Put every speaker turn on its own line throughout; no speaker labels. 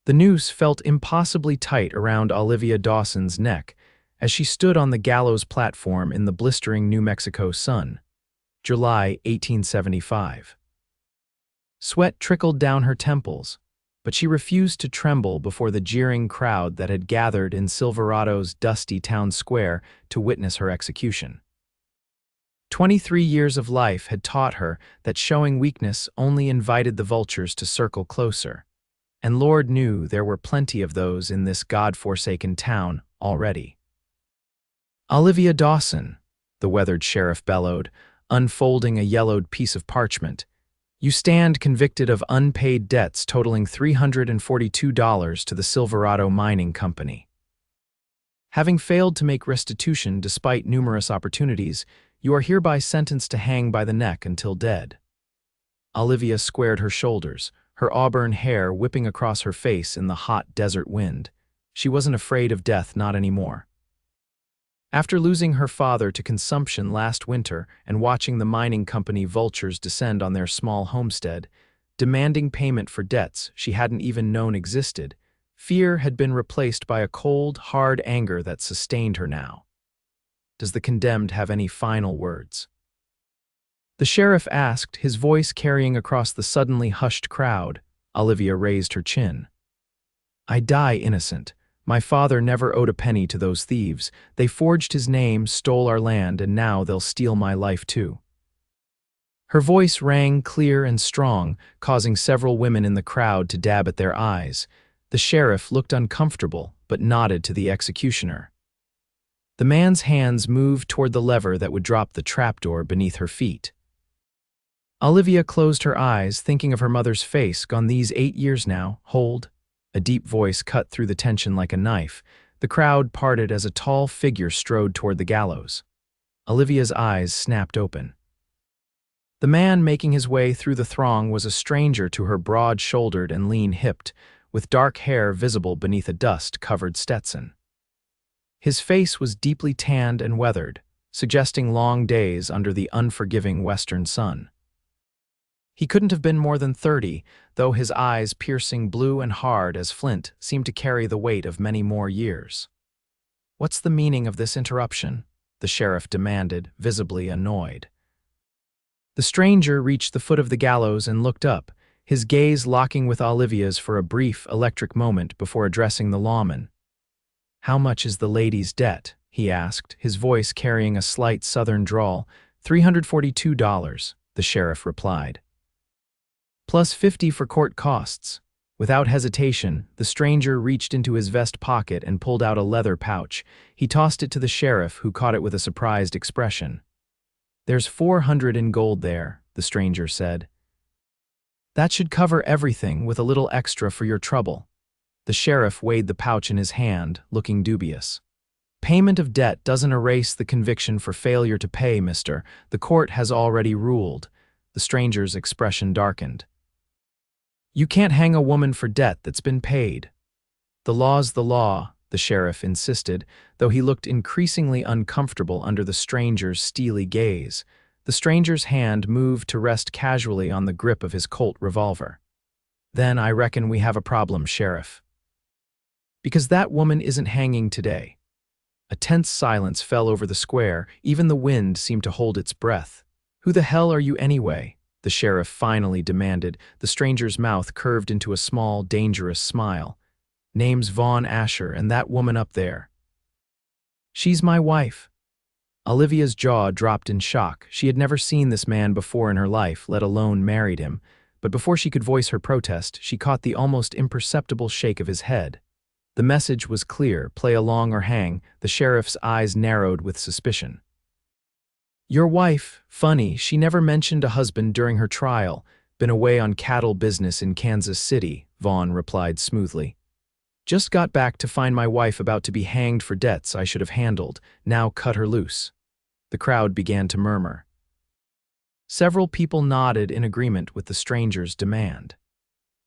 The noose felt impossibly tight around Olivia Dawson's neck as she stood on the gallows platform in the blistering New Mexico sun. July 1875. Sweat trickled down her temples, but she refused to tremble before the jeering crowd that had gathered in Silverado's dusty town square to witness her execution. 23 years of life had taught her that showing weakness only invited the vultures to circle closer, and Lord knew there were plenty of those in this God-forsaken town already. "Olivia Dawson," the weathered sheriff bellowed, unfolding a yellowed piece of parchment, "you stand convicted of unpaid debts totaling $342 to the Silverado Mining Company. Having failed to make restitution despite numerous opportunities, you are hereby sentenced to hang by the neck until dead." Olivia squared her shoulders, her auburn hair whipping across her face in the hot desert wind. She wasn't afraid of death, not anymore. After losing her father to consumption last winter and watching the mining company vultures descend on their small homestead, demanding payment for debts she hadn't even known existed, fear had been replaced by a cold, hard anger that sustained her now. Does the condemned have any final words? The sheriff asked, his voice carrying across the suddenly hushed crowd. Olivia raised her chin. "I die innocent. My father never owed a penny to those thieves. They forged his name, stole our land, and now they'll steal my life too." Her voice rang clear and strong, causing several women in the crowd to dab at their eyes. The sheriff looked uncomfortable, but nodded to the executioner. The man's hands moved toward the lever that would drop the trapdoor beneath her feet. Olivia closed her eyes, thinking of her mother's face, gone these 8 years now. "Hold." A deep voice cut through the tension like a knife. The crowd parted as a tall figure strode toward the gallows. Olivia's eyes snapped open. The man making his way through the throng was a stranger to her, broad-shouldered and lean-hipped, with dark hair visible beneath a dust-covered Stetson. His face was deeply tanned and weathered, suggesting long days under the unforgiving western sun. He couldn't have been more than 30, though his eyes, piercing blue and hard as flint, seemed to carry the weight of many more years. "What's the meaning of this interruption?" the sheriff demanded, visibly annoyed. The stranger reached the foot of the gallows and looked up, his gaze locking with Olivia's for a brief, electric moment before addressing the lawman. "How much is the lady's debt?" he asked, his voice carrying a slight southern drawl. $342, the sheriff replied. "Plus 50 for court costs." Without hesitation, the stranger reached into his vest pocket and pulled out a leather pouch. He tossed it to the sheriff, who caught it with a surprised expression. "There's 400 in gold there," the stranger said. "That should cover everything, with a little extra for your trouble." The sheriff weighed the pouch in his hand, looking dubious. "Payment of debt doesn't erase the conviction for failure to pay, mister. The court has already ruled." The stranger's expression darkened. "You can't hang a woman for debt that's been paid." "The law's the law," the sheriff insisted, though he looked increasingly uncomfortable under the stranger's steely gaze. The stranger's hand moved to rest casually on the grip of his Colt revolver. "Then I reckon we have a problem, Sheriff. Because that woman isn't hanging today." A tense silence fell over the square. Even the wind seemed to hold its breath. "Who the hell are you anyway?" the sheriff finally demanded. The stranger's mouth curved into a small, dangerous smile. "Name's Vaughn Asher, and that woman up there." "She's my wife." Olivia's jaw dropped in shock. She had never seen this man before in her life, let alone married him. But before she could voice her protest, she caught the almost imperceptible shake of his head. The message was clear: play along or hang. The sheriff's eyes narrowed with suspicion. "Your wife, funny, she never mentioned a husband during her trial. Been away on cattle business in Kansas City," Vaughn replied smoothly. "Just got back to find my wife about to be hanged for debts I should have handled. Now cut her loose." The crowd began to murmur. Several people nodded in agreement with the stranger's demand.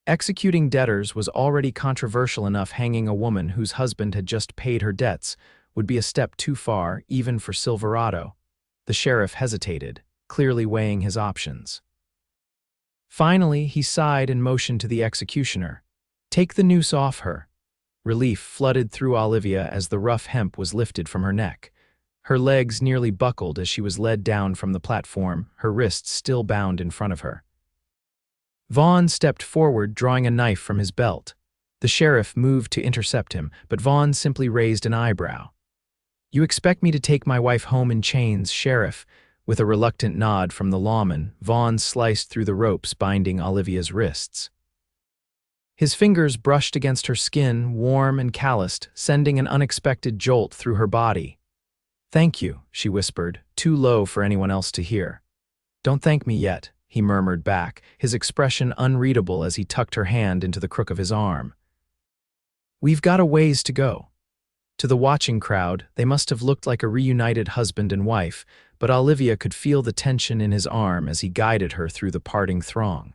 Executing debtors was already controversial enough. Hanging a woman whose husband had just paid her debts would be a step too far, even for Silverado. The sheriff hesitated, clearly weighing his options. Finally, he sighed and motioned to the executioner. Take the noose off her. Relief flooded through Olivia as the rough hemp was lifted from her neck. Her legs nearly buckled as she was led down from the platform, her wrists still bound in front of her. Vaughn stepped forward, drawing a knife from his belt. The sheriff moved to intercept him, but Vaughn simply raised an eyebrow. "You expect me to take my wife home in chains, Sheriff?" With a reluctant nod from the lawman, Vaughn sliced through the ropes binding Olivia's wrists. His fingers brushed against her skin, warm and calloused, sending an unexpected jolt through her body. "Thank you," she whispered, too low for anyone else to hear. "Don't thank me yet," he murmured back, his expression unreadable as he tucked her hand into the crook of his arm. "We've got a ways to go." To the watching crowd, they must have looked like a reunited husband and wife, but Olivia could feel the tension in his arm as he guided her through the parting throng.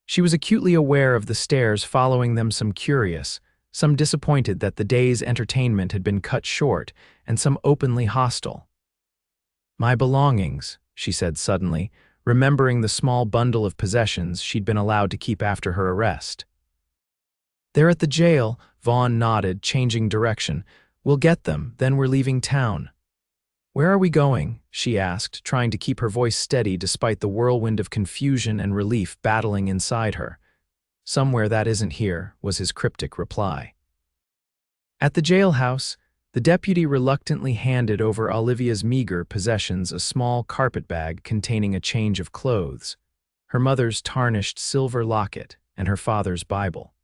She was acutely aware of the stares following them, some curious, some disappointed that the day's entertainment had been cut short, and some openly hostile. "My belongings," she said suddenly, remembering the small bundle of possessions she'd been allowed to keep after her arrest. "They're at the jail," Vaughn nodded, changing direction. "We'll get them, then we're leaving town." "Where are we going?" she asked, trying to keep her voice steady despite the whirlwind of confusion and relief battling inside her. "Somewhere that isn't here," was his cryptic reply. At the jailhouse, the deputy reluctantly handed over Olivia's meager possessions, a small carpet bag containing a change of clothes, her mother's tarnished silver locket, and her father's Bible.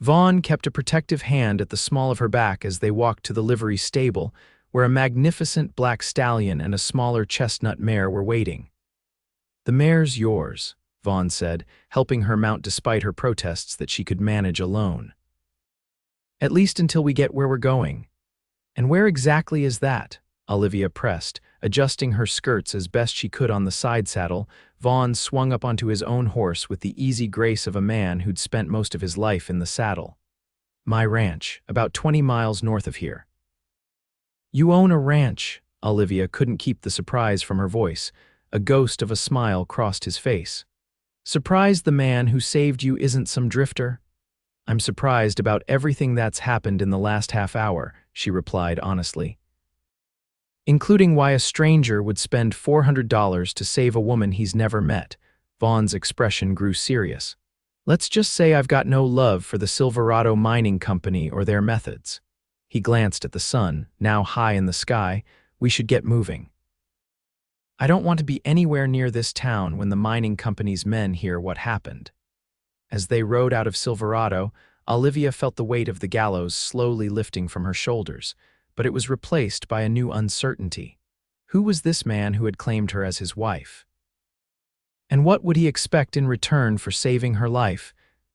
Vaughn kept a protective hand at the small of her back as they walked to the livery stable, where a magnificent black stallion and a smaller chestnut mare were waiting. "The mare's yours," Vaughn said, helping her mount despite her protests that she could manage alone. "At least until we get where we're going." "And where exactly is that?" Olivia pressed, adjusting her skirts as best she could on the side saddle. Vaughn swung up onto his own horse with the easy grace of a man who'd spent most of his life in the saddle. "My ranch, about 20 miles north of here." "You own a ranch?" Olivia couldn't keep the surprise from her voice. A ghost of a smile crossed his face. "Surprised the man who saved you isn't some drifter?" "I'm surprised about everything that's happened in the last half hour," she replied honestly. "Including why a stranger would spend $400 to save a woman he's never met." Vaughn's expression grew serious. "Let's just say I've got no love for the Silverado Mining Company or their methods." He glanced at the sun, now high in the sky. "We should get moving. I don't want to be anywhere near this town when the mining company's men hear what happened." As they rode out of Silverado, Olivia felt the weight of the gallows slowly lifting from her shoulders, but it was replaced by a new uncertainty. Who was this man who had claimed her as his wife? And what would he expect in return for saving her life?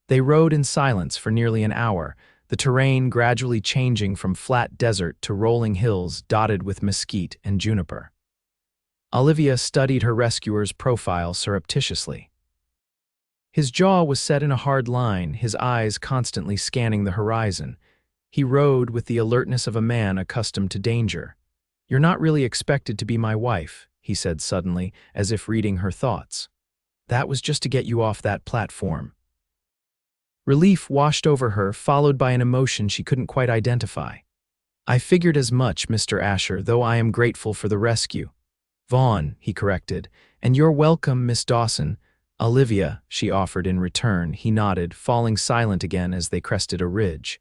They rode in silence for nearly an hour, the terrain gradually changing from flat desert to rolling hills dotted with mesquite and juniper. Olivia studied her rescuer's profile surreptitiously. His jaw was set in a hard line, his eyes constantly scanning the horizon. He rode with the alertness of a man accustomed to danger. "You're not really expected to be my wife," he said suddenly, as if reading her thoughts. "That was just to get you off that platform." Relief washed over her, followed by an emotion she couldn't quite identify. "I figured as much, Mr. Asher, though I am grateful for the rescue." "Vaughn," he corrected. "And you're welcome, Miss Dawson." "Olivia," she offered in return. He nodded, falling silent again as they crested a ridge.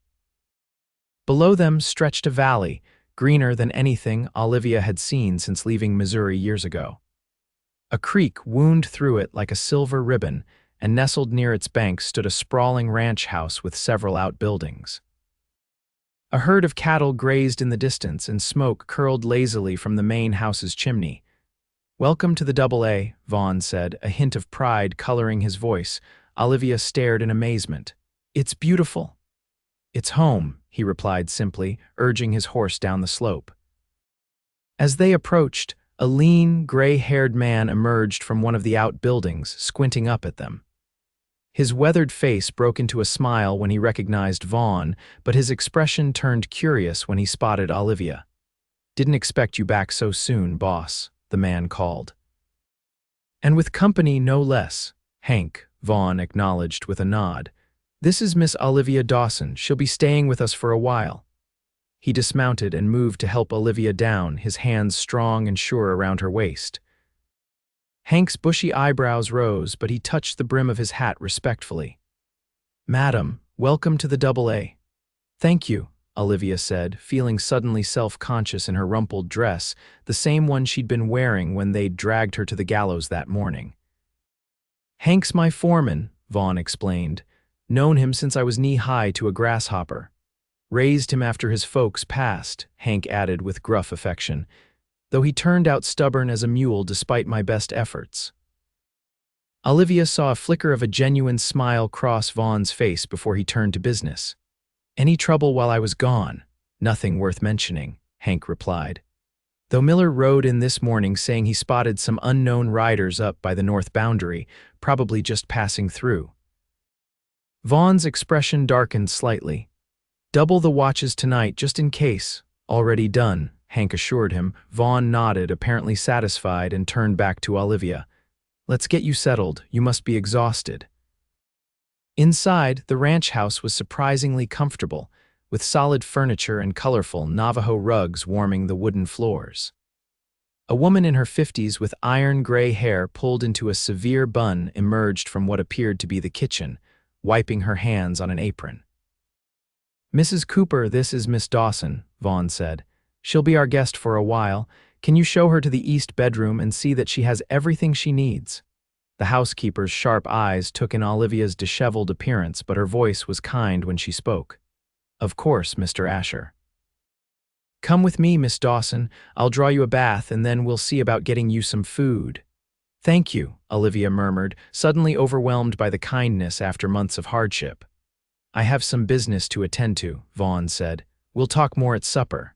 Below them stretched a valley, greener than anything Olivia had seen since leaving Missouri years ago. A creek wound through it like a silver ribbon, and nestled near its banks stood a sprawling ranch house with several outbuildings. A herd of cattle grazed in the distance, and smoke curled lazily from the main house's chimney. "Welcome to the AA," Vaughn said, a hint of pride coloring his voice. Olivia stared in amazement. "It's beautiful." "It's home," he replied simply, urging his horse down the slope. As they approached, a lean, gray-haired man emerged from one of the outbuildings, squinting up at them. His weathered face broke into a smile when he recognized Vaughn, but his expression turned curious when he spotted Olivia. "Didn't expect you back so soon, boss," the man called. "And with company, no less." "Hank," Vaughn acknowledged with a nod. "This is Miss Olivia Dawson. She'll be staying with us for a while." He dismounted and moved to help Olivia down, his hands strong and sure around her waist. Hank's bushy eyebrows rose, but he touched the brim of his hat respectfully. "Madam, welcome to the AA." "Thank you," Olivia said, feeling suddenly self-conscious in her rumpled dress, the same one she'd been wearing when they'd dragged her to the gallows that morning. "Hank's my foreman," Vaughn explained. "Known him since I was knee-high to a grasshopper. Raised him after his folks passed," Hank added with gruff affection, "though he turned out stubborn as a mule despite my best efforts." Olivia saw a flicker of a genuine smile cross Vaughn's face before he turned to business. "Any trouble while I was gone?" "Nothing worth mentioning," Hank replied. "Though Miller rode in this morning saying he spotted some unknown riders up by the north boundary, probably just passing through." Vaughn's expression darkened slightly. "Double the watches tonight, just in case." "Already done," Hank assured him. Vaughn nodded, apparently satisfied, and turned back to Olivia. "Let's get you settled. You must be exhausted." Inside, the ranch house was surprisingly comfortable, with solid furniture and colorful Navajo rugs warming the wooden floors. A woman in her 50s with iron-gray hair pulled into a severe bun emerged from what appeared to be the kitchen, wiping her hands on an apron. "Mrs. Cooper, this is Miss Dawson," Vaughn said. "She'll be our guest for a while. Can you show her to the east bedroom and see that she has everything she needs?" The housekeeper's sharp eyes took in Olivia's disheveled appearance, but her voice was kind when she spoke. "Of course, Mr. Asher." "Come with me, Miss Dawson. I'll draw you a bath, and then we'll see about getting you some food." "Thank you," Olivia murmured, suddenly overwhelmed by the kindness after months of hardship. "I have some business to attend to," Vaughn said. "We'll talk more at supper."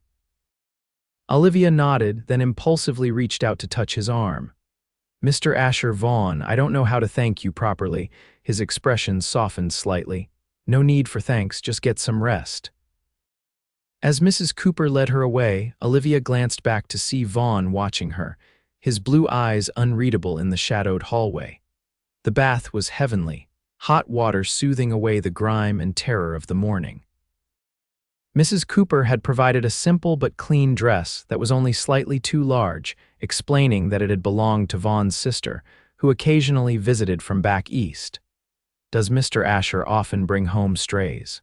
Olivia nodded, then impulsively reached out to touch his arm. "Mr. Asher Vaughn, I don't know how to thank you properly." His expression softened slightly. "No need for thanks, just get some rest." As Mrs. Cooper led her away, Olivia glanced back to see Vaughn watching her, his blue eyes unreadable in the shadowed hallway. The bath was heavenly, hot water soothing away the grime and terror of the morning. Mrs. Cooper had provided a simple but clean dress that was only slightly too large, explaining that it had belonged to Vaughn's sister, who occasionally visited from back east. "Does Mr. Asher often bring home strays?"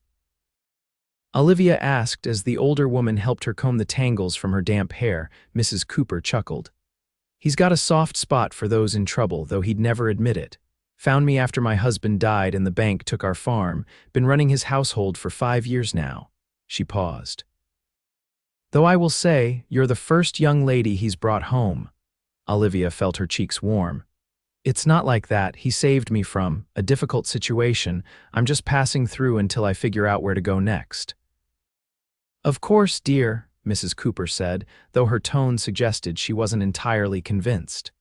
Olivia asked as the older woman helped her comb the tangles from her damp hair. Mrs. Cooper chuckled. "He's got a soft spot for those in trouble, though he'd never admit it. Found me after my husband died and the bank took our farm. Been running his household for 5 years now." She paused. "Though I will say, you're the first young lady he's brought home." Olivia felt her cheeks warm. "It's not like that. He saved me from a difficult situation. I'm just passing through until I figure out where to go next." "Of course, dear," Mrs. Cooper said, though her tone suggested she wasn't entirely convinced.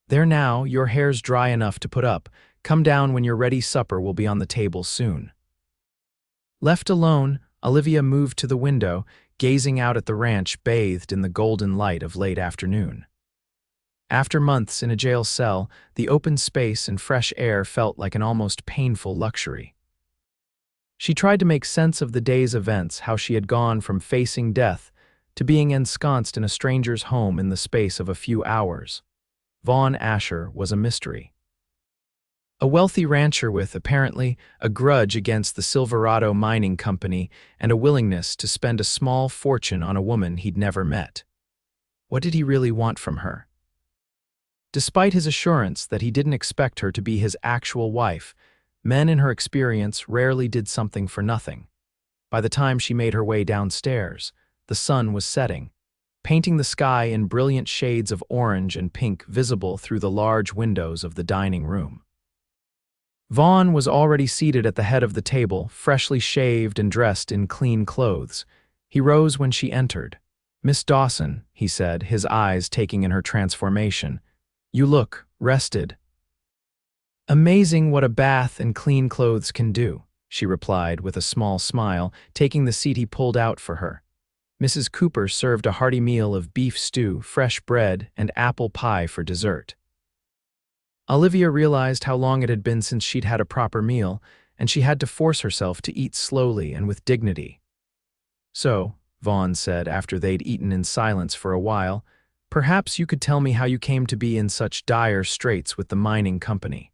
"There now, your hair's dry enough to put up. Come down when you're ready. Supper will be on the table soon." Left alone, Olivia moved to the window, gazing out at the ranch bathed in the golden light of late afternoon. After months in a jail cell, the open space and fresh air felt like an almost painful luxury. She tried to make sense of the day's events, how she had gone from facing death to being ensconced in a stranger's home in the space of a few hours. Vaughn Asher was a mystery. A wealthy rancher with, apparently, a grudge against the Silverado Mining Company and a willingness to spend a small fortune on a woman he'd never met. What did he really want from her? Despite his assurance that he didn't expect her to be his actual wife, men in her experience rarely did something for nothing. By the time she made her way downstairs, the sun was setting, painting the sky in brilliant shades of orange and pink visible through the large windows of the dining room. Vaughn was already seated at the head of the table, freshly shaved and dressed in clean clothes. He rose when she entered. "Miss Dawson," he said, his eyes taking in her transformation. "You look rested." "Amazing what a bath and clean clothes can do," she replied with a small smile, taking the seat he pulled out for her. Mrs. Cooper served a hearty meal of beef stew, fresh bread, and apple pie for dessert. Olivia realized how long it had been since she'd had a proper meal, and she had to force herself to eat slowly and with dignity. "So," Vaughn said after they'd eaten in silence for a while, "perhaps you could tell me how you came to be in such dire straits with the mining company."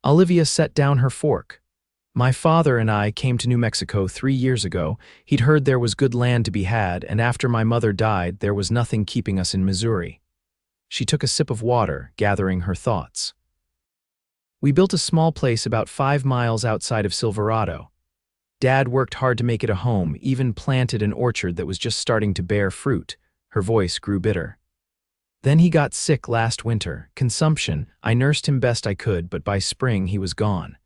Olivia set down her fork. "My father and I came to New Mexico 3 years ago. He'd heard there was good land to be had, and after my mother died, there was nothing keeping us in Missouri." She took a sip of water, gathering her thoughts. "We built a small place about 5 miles outside of Silverado. Dad worked hard to make it a home, even planted an orchard that was just starting to bear fruit." Her voice grew bitter. "Then he got sick last winter, consumption. I nursed him best I could, but by spring he was gone.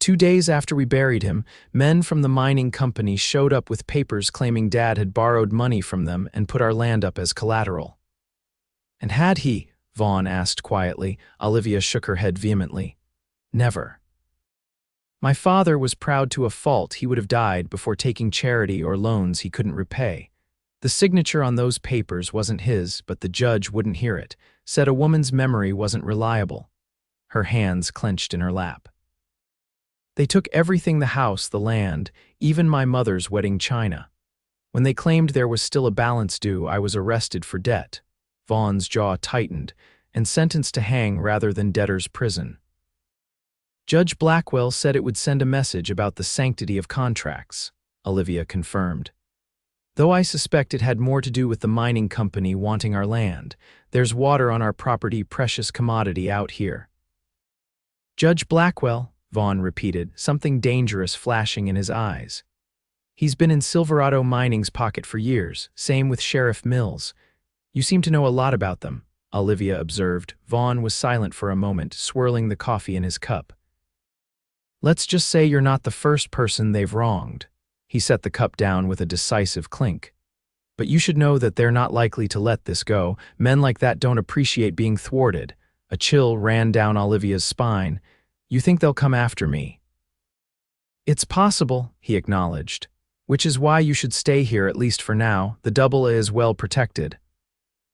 2 days after we buried him, men from the mining company showed up with papers claiming Dad had borrowed money from them and put our land up as collateral." "And had he?" Vaughn asked quietly. Olivia shook her head vehemently. "Never. My father was proud to a fault. He would have died before taking charity or loans he couldn't repay. The signature on those papers wasn't his, but the judge wouldn't hear it, said a woman's memory wasn't reliable." Her hands clenched in her lap. "They took everything, the house, the land, even my mother's wedding china. When they claimed there was still a balance due, I was arrested for debt." Vaughn's jaw tightened, "and sentenced to hang rather than debtor's prison. Judge Blackwell said it would send a message about the sanctity of contracts," Olivia confirmed. "Though I suspect it had more to do with the mining company wanting our land. There's water on our property, precious commodity out here." "Judge Blackwell," Vaughn repeated, something dangerous flashing in his eyes. "He's been in Silverado Mining's pocket for years, same with Sheriff Mills. You seem to know a lot about them," Olivia observed. Vaughn was silent for a moment, swirling the coffee in his cup. "Let's just say you're not the first person they've wronged." He set the cup down with a decisive clink. "But you should know that they're not likely to let this go. Men like that don't appreciate being thwarted." A chill ran down Olivia's spine. "You think they'll come after me?" "It's possible," he acknowledged. "Which is why you should stay here, at least for now. The double is well protected."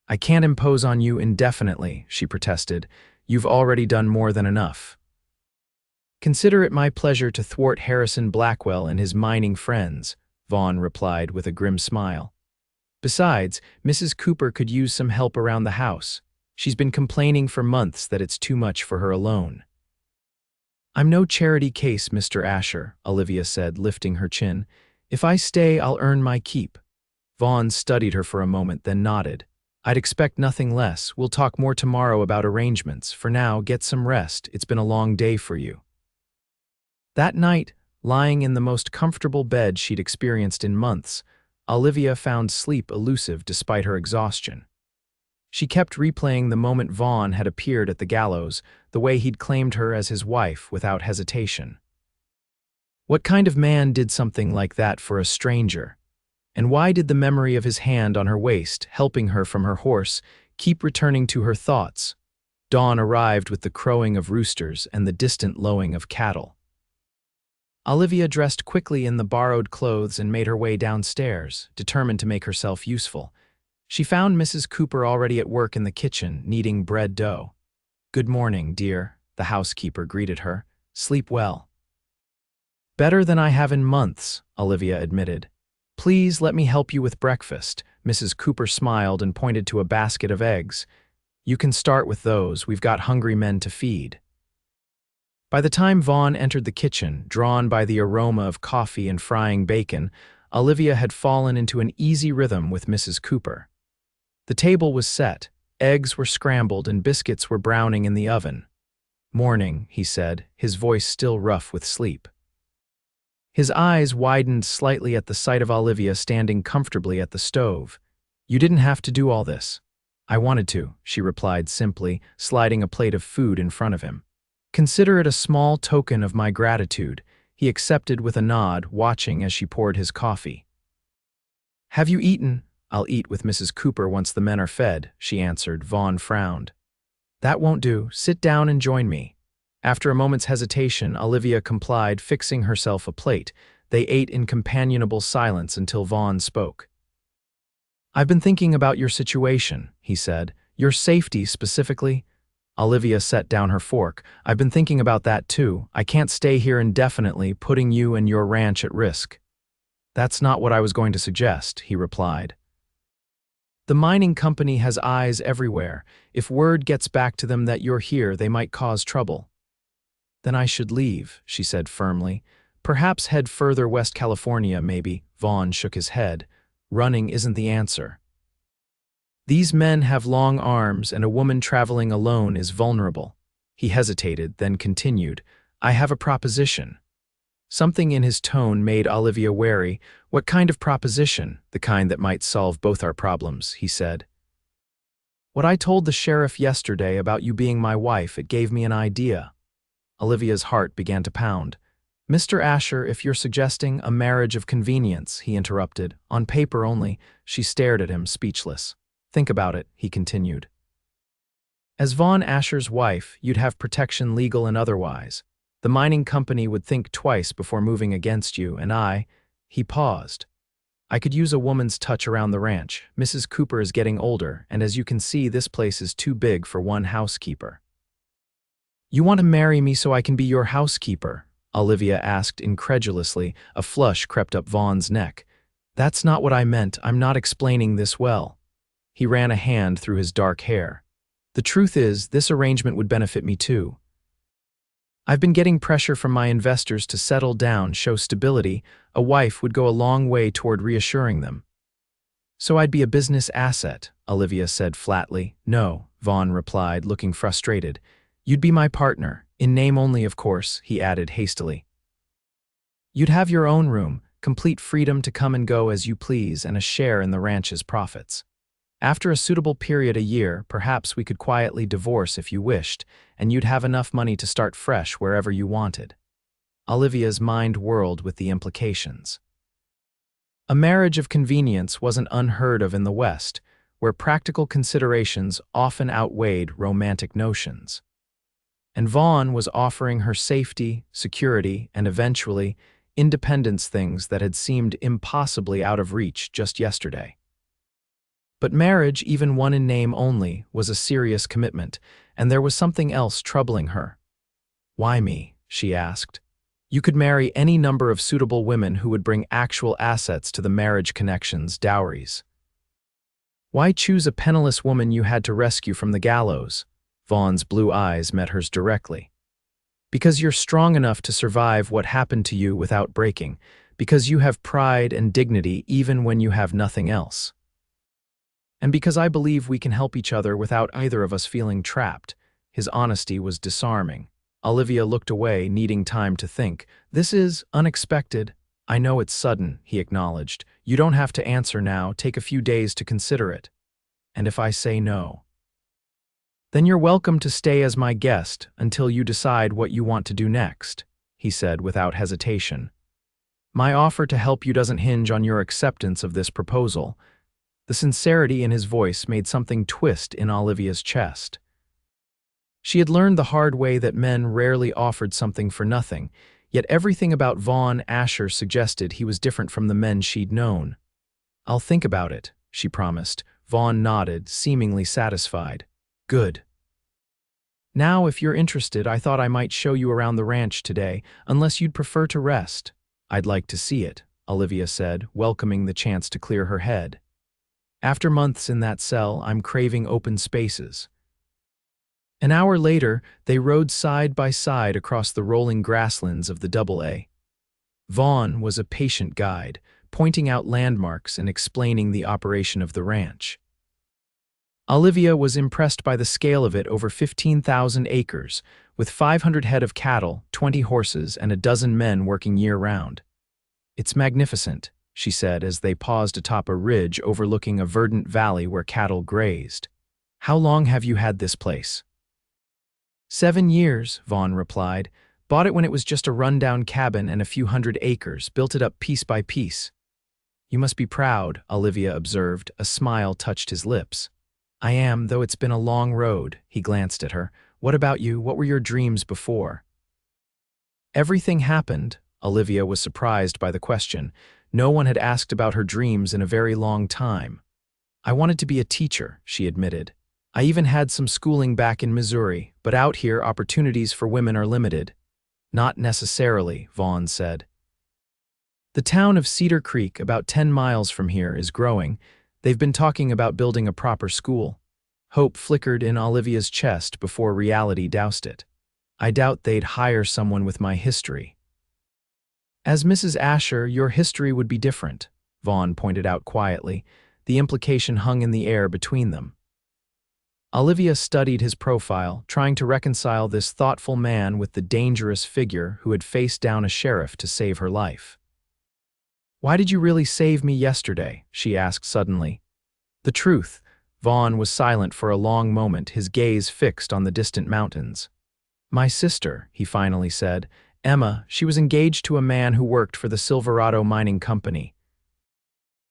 "I can't impose on you indefinitely," she protested. "You've already done more than enough." "Consider it my pleasure to thwart Harrison Blackwell and his mining friends," Vaughn replied with a grim smile. "Besides, Mrs. Cooper could use some help around the house. She's been complaining for months that it's too much for her alone." "I'm no charity case, Mr. Asher," Olivia said, lifting her chin. "If I stay, I'll earn my keep." Vaughn studied her for a moment, then nodded. "I'd expect nothing less. We'll talk more tomorrow about arrangements. For now, get some rest. It's been a long day for you." That night, lying in the most comfortable bed she'd experienced in months, Olivia found sleep elusive despite her exhaustion. She kept replaying the moment Vaughn had appeared at the gallows, the way he'd claimed her as his wife without hesitation. What kind of man did something like that for a stranger? And why did the memory of his hand on her waist, helping her from her horse, keep returning to her thoughts? Dawn arrived with the crowing of roosters and the distant lowing of cattle. Olivia dressed quickly in the borrowed clothes and made her way downstairs, determined to make herself useful. She found Mrs. Cooper already at work in the kitchen, kneading bread dough. "Good morning, dear," the housekeeper greeted her. "Sleep well." "Better than I have in months," Olivia admitted. "Please let me help you with breakfast." Mrs. Cooper smiled and pointed to a basket of eggs. "You can start with those. We've got hungry men to feed." By the time Vaughn entered the kitchen, drawn by the aroma of coffee and frying bacon, Olivia had fallen into an easy rhythm with Mrs. Cooper. The table was set, eggs were scrambled, and biscuits were browning in the oven. "Morning," he said, his voice still rough with sleep. His eyes widened slightly at the sight of Olivia standing comfortably at the stove. "You didn't have to do all this." "I wanted to," she replied simply, sliding a plate of food in front of him. "Consider it a small token of my gratitude," he accepted with a nod, watching as she poured his coffee. "Have you eaten?" "I'll eat with Mrs. Cooper once the men are fed," she answered. Vaughn frowned. "That won't do. Sit down and join me." After a moment's hesitation, Olivia complied, fixing herself a plate. They ate in companionable silence until Vaughn spoke. "I've been thinking about your situation," he said. "Your safety specifically." Olivia set down her fork. I've been thinking about that too. I can't stay here indefinitely, putting you and your ranch at risk. That's not what I was going to suggest, he replied. The mining company has eyes everywhere. If word gets back to them that you're here, they might cause trouble. Then I should leave, she said firmly. Perhaps head further West California, maybe. Vaughn shook his head. Running isn't the answer. These men have long arms, and a woman traveling alone is vulnerable. He hesitated, then continued, I have a proposition. Something in his tone made Olivia wary. What kind of proposition? The kind that might solve both our problems, he said. What I told the sheriff yesterday about you being my wife, it gave me an idea. Olivia's heart began to pound. Mr. Asher, if you're suggesting a marriage of convenience, he interrupted. On paper only. She stared at him, speechless. Think about it, he continued. As Vaughn Asher's wife, you'd have protection, legal and otherwise. The mining company would think twice before moving against you, and he paused. I could use a woman's touch around the ranch. Mrs. Cooper is getting older, and as you can see, this place is too big for one housekeeper. You want to marry me so I can be your housekeeper? Olivia asked incredulously. A flush crept up Vaughn's neck. That's not what I meant. I'm not explaining this well. He ran a hand through his dark hair. The truth is, this arrangement would benefit me too. I've been getting pressure from my investors to settle down, show stability. A wife would go a long way toward reassuring them. So I'd be a business asset, Olivia said flatly. No, Vaughn replied, looking frustrated. You'd be my partner, in name only, of course, he added hastily. You'd have your own room, complete freedom to come and go as you please, and a share in the ranch's profits. After a suitable period, a year, perhaps we could quietly divorce if you wished, and you'd have enough money to start fresh wherever you wanted. Olivia's mind whirled with the implications. A marriage of convenience wasn't unheard of in the West, where practical considerations often outweighed romantic notions. And Vaughn was offering her safety, security, and eventually, independence, things that had seemed impossibly out of reach just yesterday. But marriage, even one in name only, was a serious commitment, and there was something else troubling her. Why me? She asked. You could marry any number of suitable women who would bring actual assets to the marriage connections, dowries. Why choose a penniless woman you had to rescue from the gallows? Vaughn's blue eyes met hers directly. Because you're strong enough to survive what happened to you without breaking, because you have pride and dignity even when you have nothing else. And because I believe we can help each other without either of us feeling trapped. His honesty was disarming. Olivia looked away, needing time to think. This is unexpected. I know it's sudden, he acknowledged. You don't have to answer now. Take a few days to consider it. And if I say no? Then you're welcome to stay as my guest until you decide what you want to do next, he said without hesitation. My offer to help you doesn't hinge on your acceptance of this proposal. The sincerity in his voice made something twist in Olivia's chest. She had learned the hard way that men rarely offered something for nothing, yet everything about Vaughn Asher suggested he was different from the men she'd known. I'll think about it, she promised. Vaughn nodded, seemingly satisfied. Good. Now, if you're interested, I thought I might show you around the ranch today, unless you'd prefer to rest. I'd like to see it, Olivia said, welcoming the chance to clear her head. After months in that cell, I'm craving open spaces. An hour later, they rode side by side across the rolling grasslands of the Double-A. Vaughn was a patient guide, pointing out landmarks and explaining the operation of the ranch. Olivia was impressed by the scale of it, over 15,000 acres, with 500 head of cattle, 20 horses, and a dozen men working year-round. It's magnificent, she said as they paused atop a ridge overlooking a verdant valley where cattle grazed. How long have you had this place? 7 years, Vaughn replied. Bought it when it was just a rundown cabin and a few hundred acres, built it up piece by piece. You must be proud, Olivia observed. A smile touched his lips. I am, though it's been a long road, he glanced at her. What about you? What were your dreams before? Everything happened. Olivia was surprised by the question. No one had asked about her dreams in a very long time. I wanted to be a teacher, she admitted. I even had some schooling back in Missouri, but out here opportunities for women are limited. Not necessarily, Vaughn said. The town of Cedar Creek, about 10 miles from here, is growing. They've been talking about building a proper school. Hope flickered in Olivia's chest before reality doused it. I doubt they'd hire someone with my history. As Mrs. Asher, your history would be different, Vaughn pointed out quietly. The implication hung in the air between them. Olivia studied his profile, trying to reconcile this thoughtful man with the dangerous figure who had faced down a sheriff to save her life. "Why did you really save me yesterday?" she asked suddenly. The truth. Vaughn was silent for a long moment, his gaze fixed on the distant mountains. "My sister," he finally said. "Emma, she was engaged to a man who worked for the Silverado Mining Company.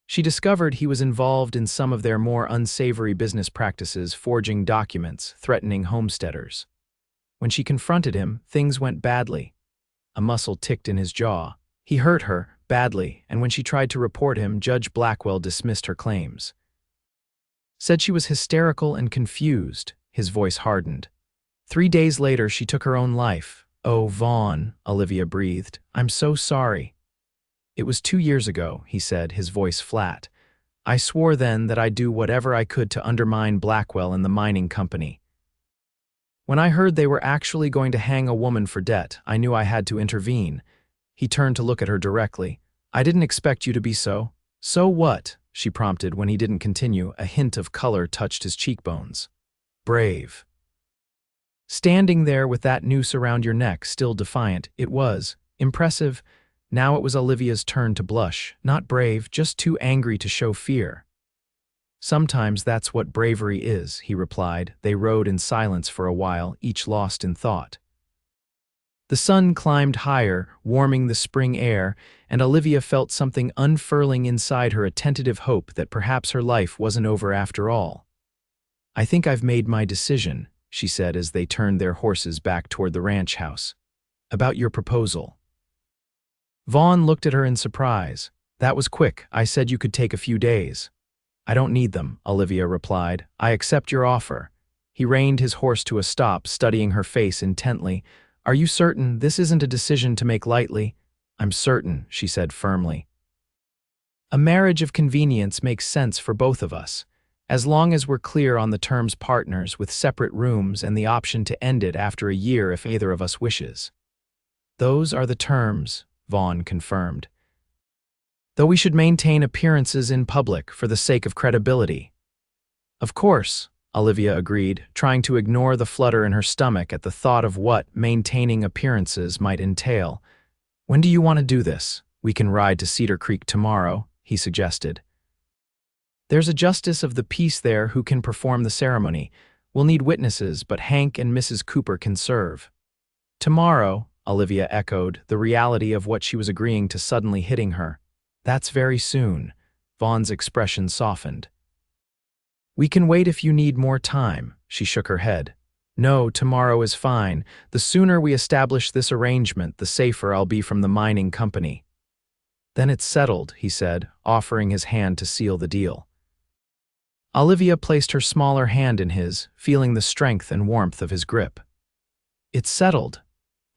She discovered he was involved in some of their more unsavory business practices, forging documents, threatening homesteaders. When she confronted him, things went badly. A muscle ticked in his jaw. He hurt her, badly, and when she tried to report him, Judge Blackwell dismissed her claims. Said she was hysterical and confused." His voice hardened. 3 days later, she took her own life. "Oh, Vaughn," Olivia breathed. "I'm so sorry." "It was 2 years ago," he said, his voice flat. "I swore then that I'd do whatever I could to undermine Blackwell and the mining company. When I heard they were actually going to hang a woman for debt, I knew I had to intervene." He turned to look at her directly. "I didn't expect you to be so." "So what?" she prompted when he didn't continue. A hint of color touched his cheekbones. "Brave." Standing there with that noose around your neck, still defiant, it was impressive. Now it was Olivia's turn to blush. Not brave, just too angry to show fear. "Sometimes that's what bravery is," he replied. They rode in silence for a while, each lost in thought. The sun climbed higher, warming the spring air, and Olivia felt something unfurling inside her, a tentative hope that perhaps her life wasn't over after all. "I think I've made my decision," she said as they turned their horses back toward the ranch house. "About your proposal." Vaughn looked at her in surprise. "That was quick. I said you could take a few days." "I don't need them," Olivia replied. "I accept your offer." He reined his horse to a stop, studying her face intently. "Are you certain this isn't a decision to make lightly?" "I'm certain," she said firmly. "A marriage of convenience makes sense for both of us, as long as we're clear on the terms, partners with separate rooms and the option to end it after a year if either of us wishes." "Those are the terms," Vaughn confirmed. "Though we should maintain appearances in public for the sake of credibility." "Of course," Olivia agreed, trying to ignore the flutter in her stomach at the thought of what maintaining appearances might entail. "When do you want to do this?" "We can ride to Cedar Creek tomorrow," he suggested. "There's a justice of the peace there who can perform the ceremony. We'll need witnesses, but Hank and Mrs. Cooper can serve." "Tomorrow," Olivia echoed, the reality of what she was agreeing to suddenly hitting her. "That's very soon." Vaughn's expression softened. "We can wait if you need more time," she shook her head. "No, tomorrow is fine. The sooner we establish this arrangement, the safer I'll be from the mining company." "Then it's settled," he said, offering his hand to seal the deal. Olivia placed her smaller hand in his, feeling the strength and warmth of his grip. "It's settled."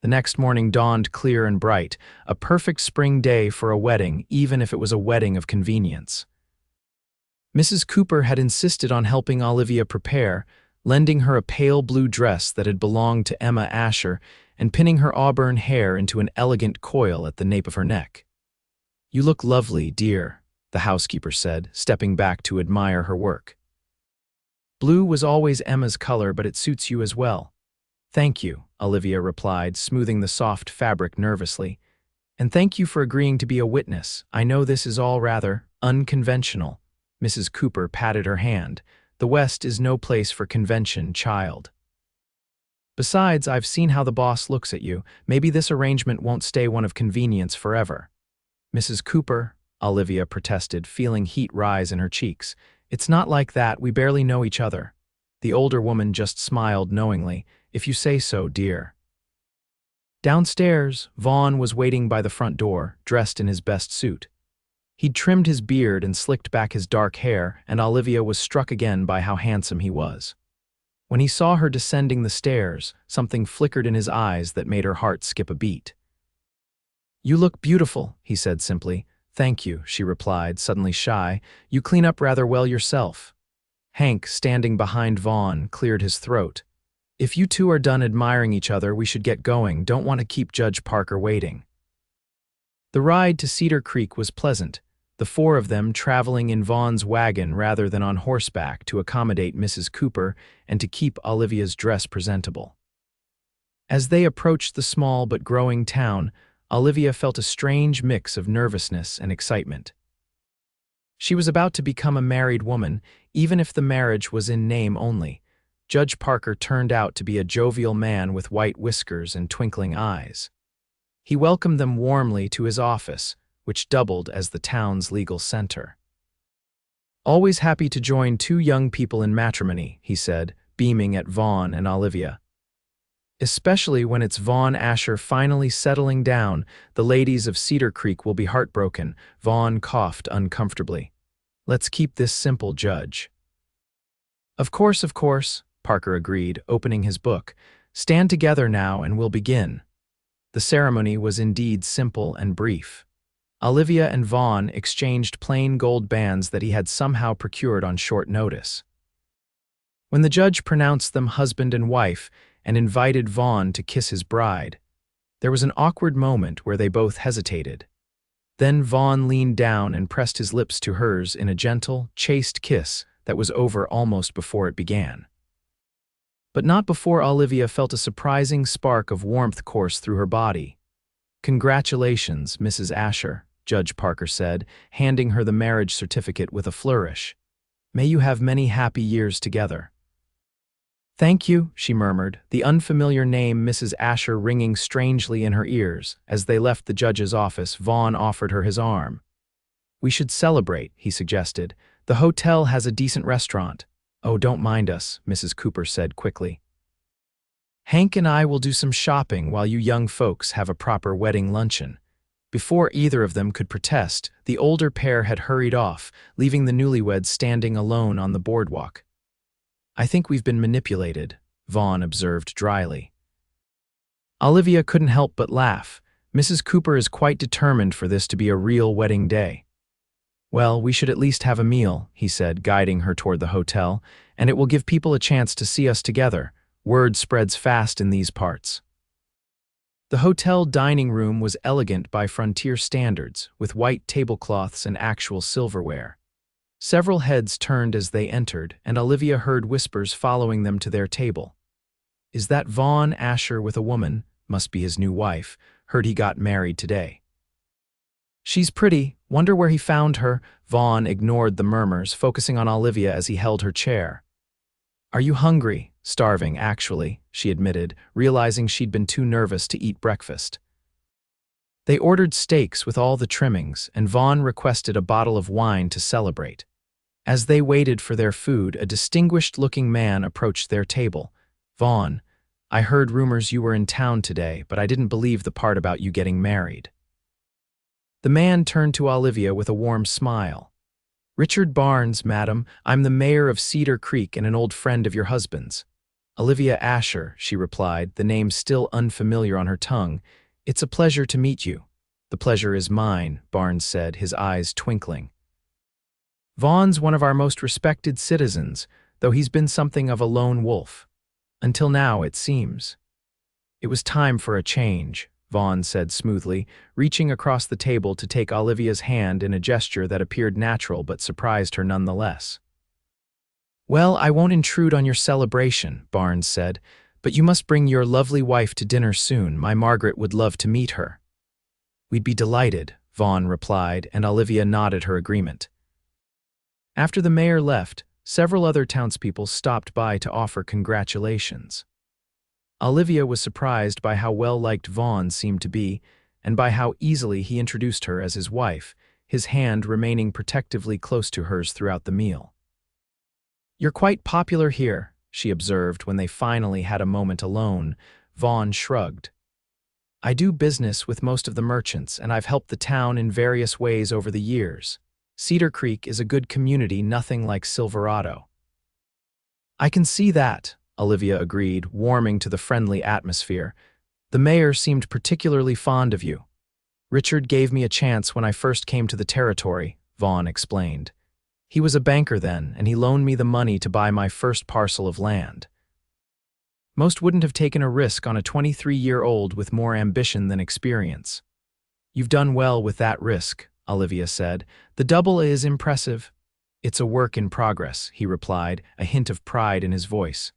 The next morning dawned clear and bright, a perfect spring day for a wedding, even if it was a wedding of convenience. Mrs. Cooper had insisted on helping Olivia prepare, lending her a pale blue dress that had belonged to Emma Asher and pinning her auburn hair into an elegant coil at the nape of her neck. "You look lovely, dear," the housekeeper said, stepping back to admire her work. "Blue was always Emma's color, but it suits you as well." "Thank you," Olivia replied, smoothing the soft fabric nervously. "And thank you for agreeing to be a witness. I know this is all rather unconventional." Mrs. Cooper patted her hand. "The West is no place for convention, child. Besides, I've seen how the boss looks at you. Maybe this arrangement won't stay one of convenience forever." "Mrs. Cooper," Olivia protested, feeling heat rise in her cheeks. "It's not like that. We barely know each other." The older woman just smiled knowingly. "If you say so, dear." Downstairs, Vaughn was waiting by the front door, dressed in his best suit. He'd trimmed his beard and slicked back his dark hair, and Olivia was struck again by how handsome he was. When he saw her descending the stairs, something flickered in his eyes that made her heart skip a beat. "You look beautiful," he said simply. "Thank you," she replied, suddenly shy. "You clean up rather well yourself." Hank, standing behind Vaughn, cleared his throat. "If you two are done admiring each other, we should get going. Don't want to keep Judge Parker waiting." The ride to Cedar Creek was pleasant, the four of them traveling in Vaughn's wagon rather than on horseback to accommodate Mrs. Cooper and to keep Olivia's dress presentable. As they approached the small but growing town, Olivia felt a strange mix of nervousness and excitement. She was about to become a married woman, even if the marriage was in name only. Judge Parker turned out to be a jovial man with white whiskers and twinkling eyes. He welcomed them warmly to his office, which doubled as the town's legal center. "Always happy to join two young people in matrimony," he said, beaming at Vaughn and Olivia. "Especially when it's Vaughn Asher finally settling down. The ladies of Cedar Creek will be heartbroken." Vaughn coughed uncomfortably. "Let's keep this simple, Judge." Of course," Parker agreed, opening his book. "Stand together now and we'll begin." The ceremony was indeed simple and brief. Olivia and Vaughn exchanged plain gold bands that he had somehow procured on short notice. When the judge pronounced them husband and wife and invited Vaughn to kiss his bride, there was an awkward moment where they both hesitated. Then Vaughn leaned down and pressed his lips to hers in a gentle, chaste kiss that was over almost before it began. But not before Olivia felt a surprising spark of warmth course through her body. "Congratulations, Mrs. Asher," Judge Parker said, handing her the marriage certificate with a flourish. "May you have many happy years together." "Thank you," she murmured, the unfamiliar name Mrs. Asher ringing strangely in her ears. As they left the judge's office, Vaughn offered her his arm. "We should celebrate," he suggested. "The hotel has a decent restaurant." "Oh, don't mind us," Mrs. Cooper said quickly. "Hank and I will do some shopping while you young folks have a proper wedding luncheon." Before either of them could protest, the older pair had hurried off, leaving the newlyweds standing alone on the boardwalk. "I think we've been manipulated," Vaughn observed dryly. Olivia couldn't help but laugh. Mrs. Cooper is quite determined for this to be a real wedding day. "Well, we should at least have a meal," he said, guiding her toward the hotel, "and it will give people a chance to see us together. Word spreads fast in these parts." The hotel dining room was elegant by frontier standards, with white tablecloths and actual silverware. Several heads turned as they entered, and Olivia heard whispers following them to their table. "Is that Vaughn Asher with a woman? Must be his new wife. Heard he got married today." "She's pretty. Wonder where he found her." Vaughn ignored the murmurs, focusing on Olivia as he held her chair. "Are you hungry?" "Starving, actually," she admitted, realizing she'd been too nervous to eat breakfast. They ordered steaks with all the trimmings, and Vaughn requested a bottle of wine to celebrate. As they waited for their food, a distinguished-looking man approached their table. "Vaughn, I heard rumors you were in town today, but I didn't believe the part about you getting married." The man turned to Olivia with a warm smile. "Richard Barnes, madam. I'm the mayor of Cedar Creek and an old friend of your husband's." "Olivia Asher," she replied, the name still unfamiliar on her tongue. "It's a pleasure to meet you." "The pleasure is mine," Barnes said, his eyes twinkling. "Vaughn's one of our most respected citizens, though he's been something of a lone wolf. Until now, it seems." "It was time for a change," Vaughn said smoothly, reaching across the table to take Olivia's hand in a gesture that appeared natural but surprised her nonetheless. "Well, I won't intrude on your celebration," Barnes said, "but you must bring your lovely wife to dinner soon. My Margaret would love to meet her." "We'd be delighted," Vaughn replied, and Olivia nodded her agreement. After the mayor left, several other townspeople stopped by to offer congratulations. Olivia was surprised by how well-liked Vaughn seemed to be, and by how easily he introduced her as his wife, his hand remaining protectively close to hers throughout the meal. "You're quite popular here," she observed when they finally had a moment alone. Vaughn shrugged. "I do business with most of the merchants, and I've helped the town in various ways over the years. Cedar Creek is a good community, nothing like Silverado." "I can see that," Olivia agreed, warming to the friendly atmosphere. "The mayor seemed particularly fond of you." "Richard gave me a chance when I first came to the territory," Vaughn explained. "He was a banker then, and he loaned me the money to buy my first parcel of land. Most wouldn't have taken a risk on a 23-year-old with more ambition than experience." "You've done well with that risk," Olivia said. "The double is impressive." "It's a work in progress," he replied, a hint of pride in his voice.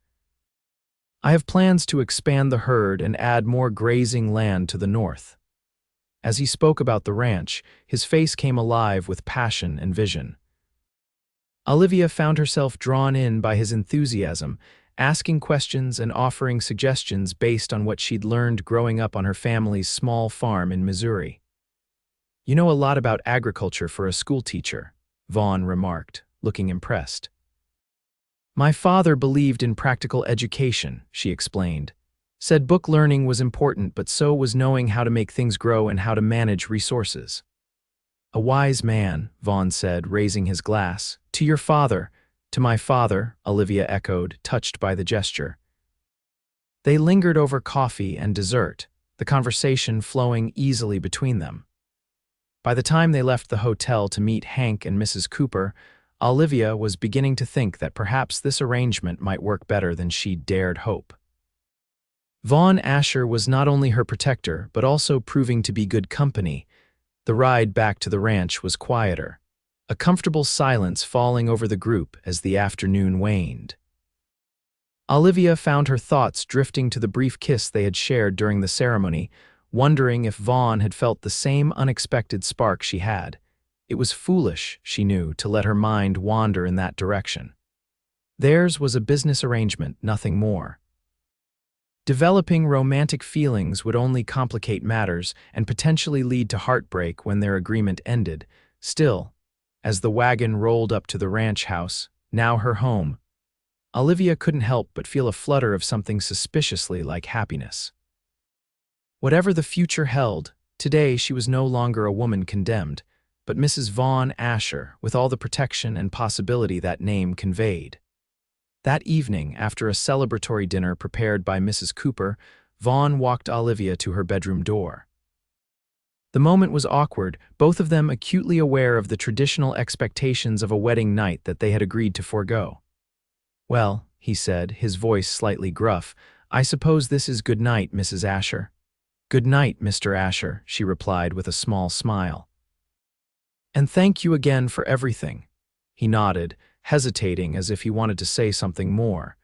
"I have plans to expand the herd and add more grazing land to the north." As he spoke about the ranch, his face came alive with passion and vision. Olivia found herself drawn in by his enthusiasm, asking questions and offering suggestions based on what she'd learned growing up on her family's small farm in Missouri. "You know a lot about agriculture for a schoolteacher," Vaughn remarked, looking impressed. "My father believed in practical education," she explained. "Said book learning was important, but so was knowing how to make things grow and how to manage resources." "A wise man," Vaughn said, raising his glass. "To your father." "To my father," Olivia echoed, touched by the gesture. They lingered over coffee and dessert, the conversation flowing easily between them. By the time they left the hotel to meet Hank and Mrs. Cooper, Olivia was beginning to think that perhaps this arrangement might work better than she'd dared hope. Vaughn Asher was not only her protector, but also proving to be good company. The ride back to the ranch was quieter, a comfortable silence falling over the group as the afternoon waned. Olivia found her thoughts drifting to the brief kiss they had shared during the ceremony, wondering if Vaughn had felt the same unexpected spark she had. It was foolish, she knew, to let her mind wander in that direction. Theirs was a business arrangement, nothing more. Developing romantic feelings would only complicate matters and potentially lead to heartbreak when their agreement ended. Still, as the wagon rolled up to the ranch house, now her home, Olivia couldn't help but feel a flutter of something suspiciously like happiness. Whatever the future held, today she was no longer a woman condemned, but Mrs. Vaughn Asher, with all the protection and possibility that name conveyed. That evening, after a celebratory dinner prepared by Mrs. Cooper, Vaughn walked Olivia to her bedroom door. The moment was awkward, both of them acutely aware of the traditional expectations of a wedding night that they had agreed to forego. "Well," he said, his voice slightly gruff, "I suppose this is good night, Mrs. Asher." "Good night, Mr. Asher," she replied with a small smile. "And thank you again for everything." He nodded, hesitating as if he wanted to say something more.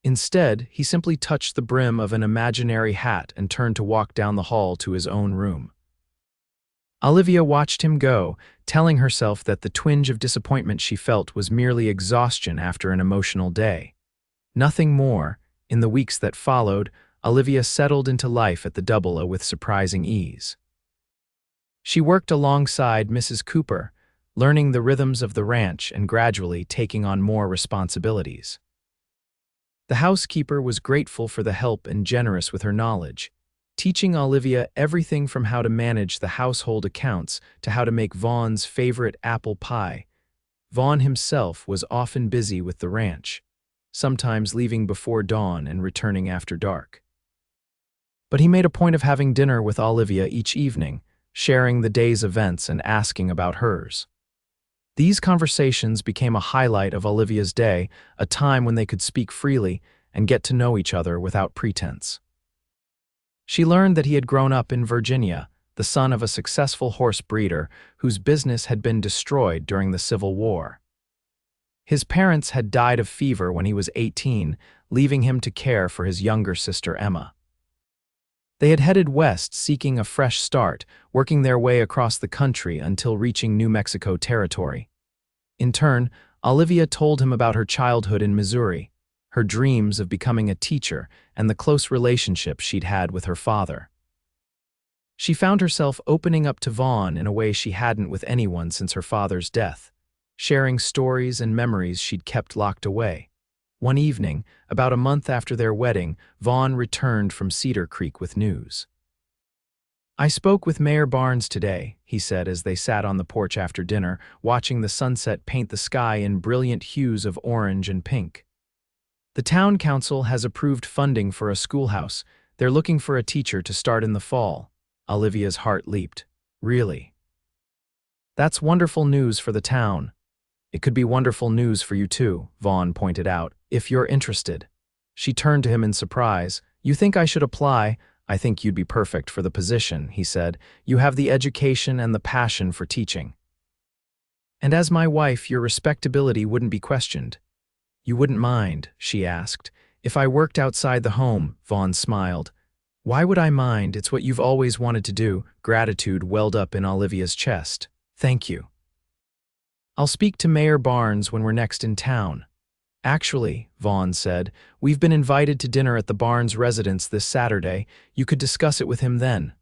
Instead, he simply touched the brim of an imaginary hat and turned to walk down the hall to his own room. Olivia watched him go, telling herself that the twinge of disappointment she felt was merely exhaustion after an emotional day. Nothing more. In the weeks that followed, Olivia settled into life at the Double O with surprising ease. She worked alongside Mrs. Cooper, learning the rhythms of the ranch and gradually taking on more responsibilities. The housekeeper was grateful for the help and generous with her knowledge, teaching Olivia everything from how to manage the household accounts to how to make Vaughn's favorite apple pie. Vaughn himself was often busy with the ranch, sometimes leaving before dawn and returning after dark. But he made a point of having dinner with Olivia each evening, sharing the day's events and asking about hers. These conversations became a highlight of Olivia's day, a time when they could speak freely and get to know each other without pretense. She learned that he had grown up in Virginia, the son of a successful horse breeder whose business had been destroyed during the Civil War. His parents had died of fever when he was 18, leaving him to care for his younger sister Emma. They had headed west seeking a fresh start, working their way across the country until reaching New Mexico territory. In turn, Olivia told him about her childhood in Missouri, her dreams of becoming a teacher, and the close relationship she'd had with her father. She found herself opening up to Vaughn in a way she hadn't with anyone since her father's death, sharing stories and memories she'd kept locked away. One evening, about a month after their wedding, Vaughn returned from Cedar Creek with news. "I spoke with Mayor Barnes today," he said as they sat on the porch after dinner, watching the sunset paint the sky in brilliant hues of orange and pink. The town council has approved funding for a schoolhouse. They're looking for a teacher to start in the fall. Olivia's heart leaped. Really? That's wonderful news for the town. It could be wonderful news for you too, Vaughn pointed out, if you're interested. She turned to him in surprise. You think I should apply? I think you'd be perfect for the position, he said. You have the education and the passion for teaching. And as my wife, your respectability wouldn't be questioned. You wouldn't mind, she asked. If I worked outside the home, Vaughn smiled. Why would I mind? It's what you've always wanted to do. Gratitude welled up in Olivia's chest. Thank you. I'll speak to Mayor Barnes when we're next in town. Actually, Vaughn said, we've been invited to dinner at the Barnes residence this Saturday. You could discuss it with him then.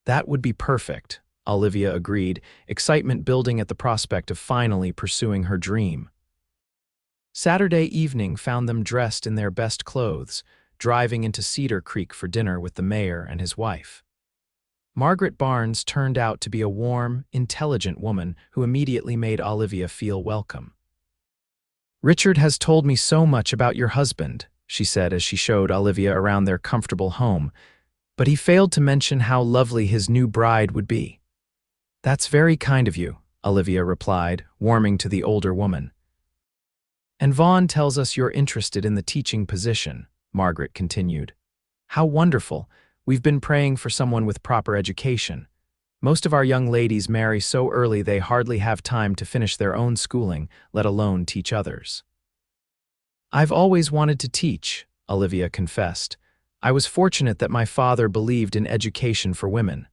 That would be perfect, Olivia agreed, excitement building at the prospect of finally pursuing her dream. Saturday evening found them dressed in their best clothes, driving into Cedar Creek for dinner with the mayor and his wife. Margaret Barnes turned out to be a warm, intelligent woman who immediately made Olivia feel welcome. Richard has told me so much about your husband, she said as she showed Olivia around their comfortable home, but he failed to mention how lovely his new bride would be. That's very kind of you, Olivia replied, warming to the older woman. And Vaughn tells us you're interested in the teaching position, Margaret continued. How wonderful. We've been praying for someone with proper education. Most of our young ladies marry so early they hardly have time to finish their own schooling, let alone teach others. I've always wanted to teach, Olivia confessed. I was fortunate that my father believed in education for women.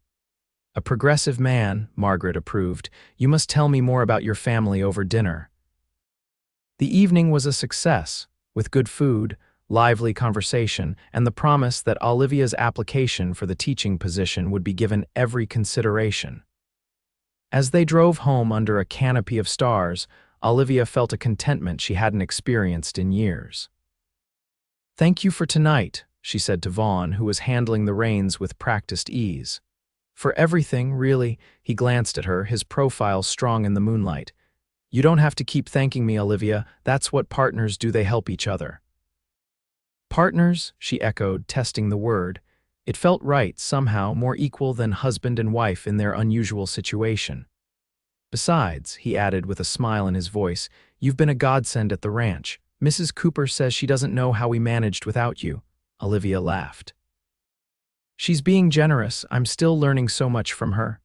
A progressive man, Margaret approved. You must tell me more about your family over dinner. The evening was a success, with good food, lively conversation, and the promise that Olivia's application for the teaching position would be given every consideration. As they drove home under a canopy of stars, Olivia felt a contentment she hadn't experienced in years. Thank you for tonight, she said to Vaughn, who was handling the reins with practiced ease. For everything, really, he glanced at her, his profile strong in the moonlight. You don't have to keep thanking me, Olivia. That's what partners do, they help each other. Partners, she echoed, testing the word. It felt right, somehow, more equal than husband and wife in their unusual situation. Besides, he added with a smile in his voice, you've been a godsend at the ranch. Mrs. Cooper says she doesn't know how we managed without you. Olivia laughed. She's being generous. I'm still learning so much from her.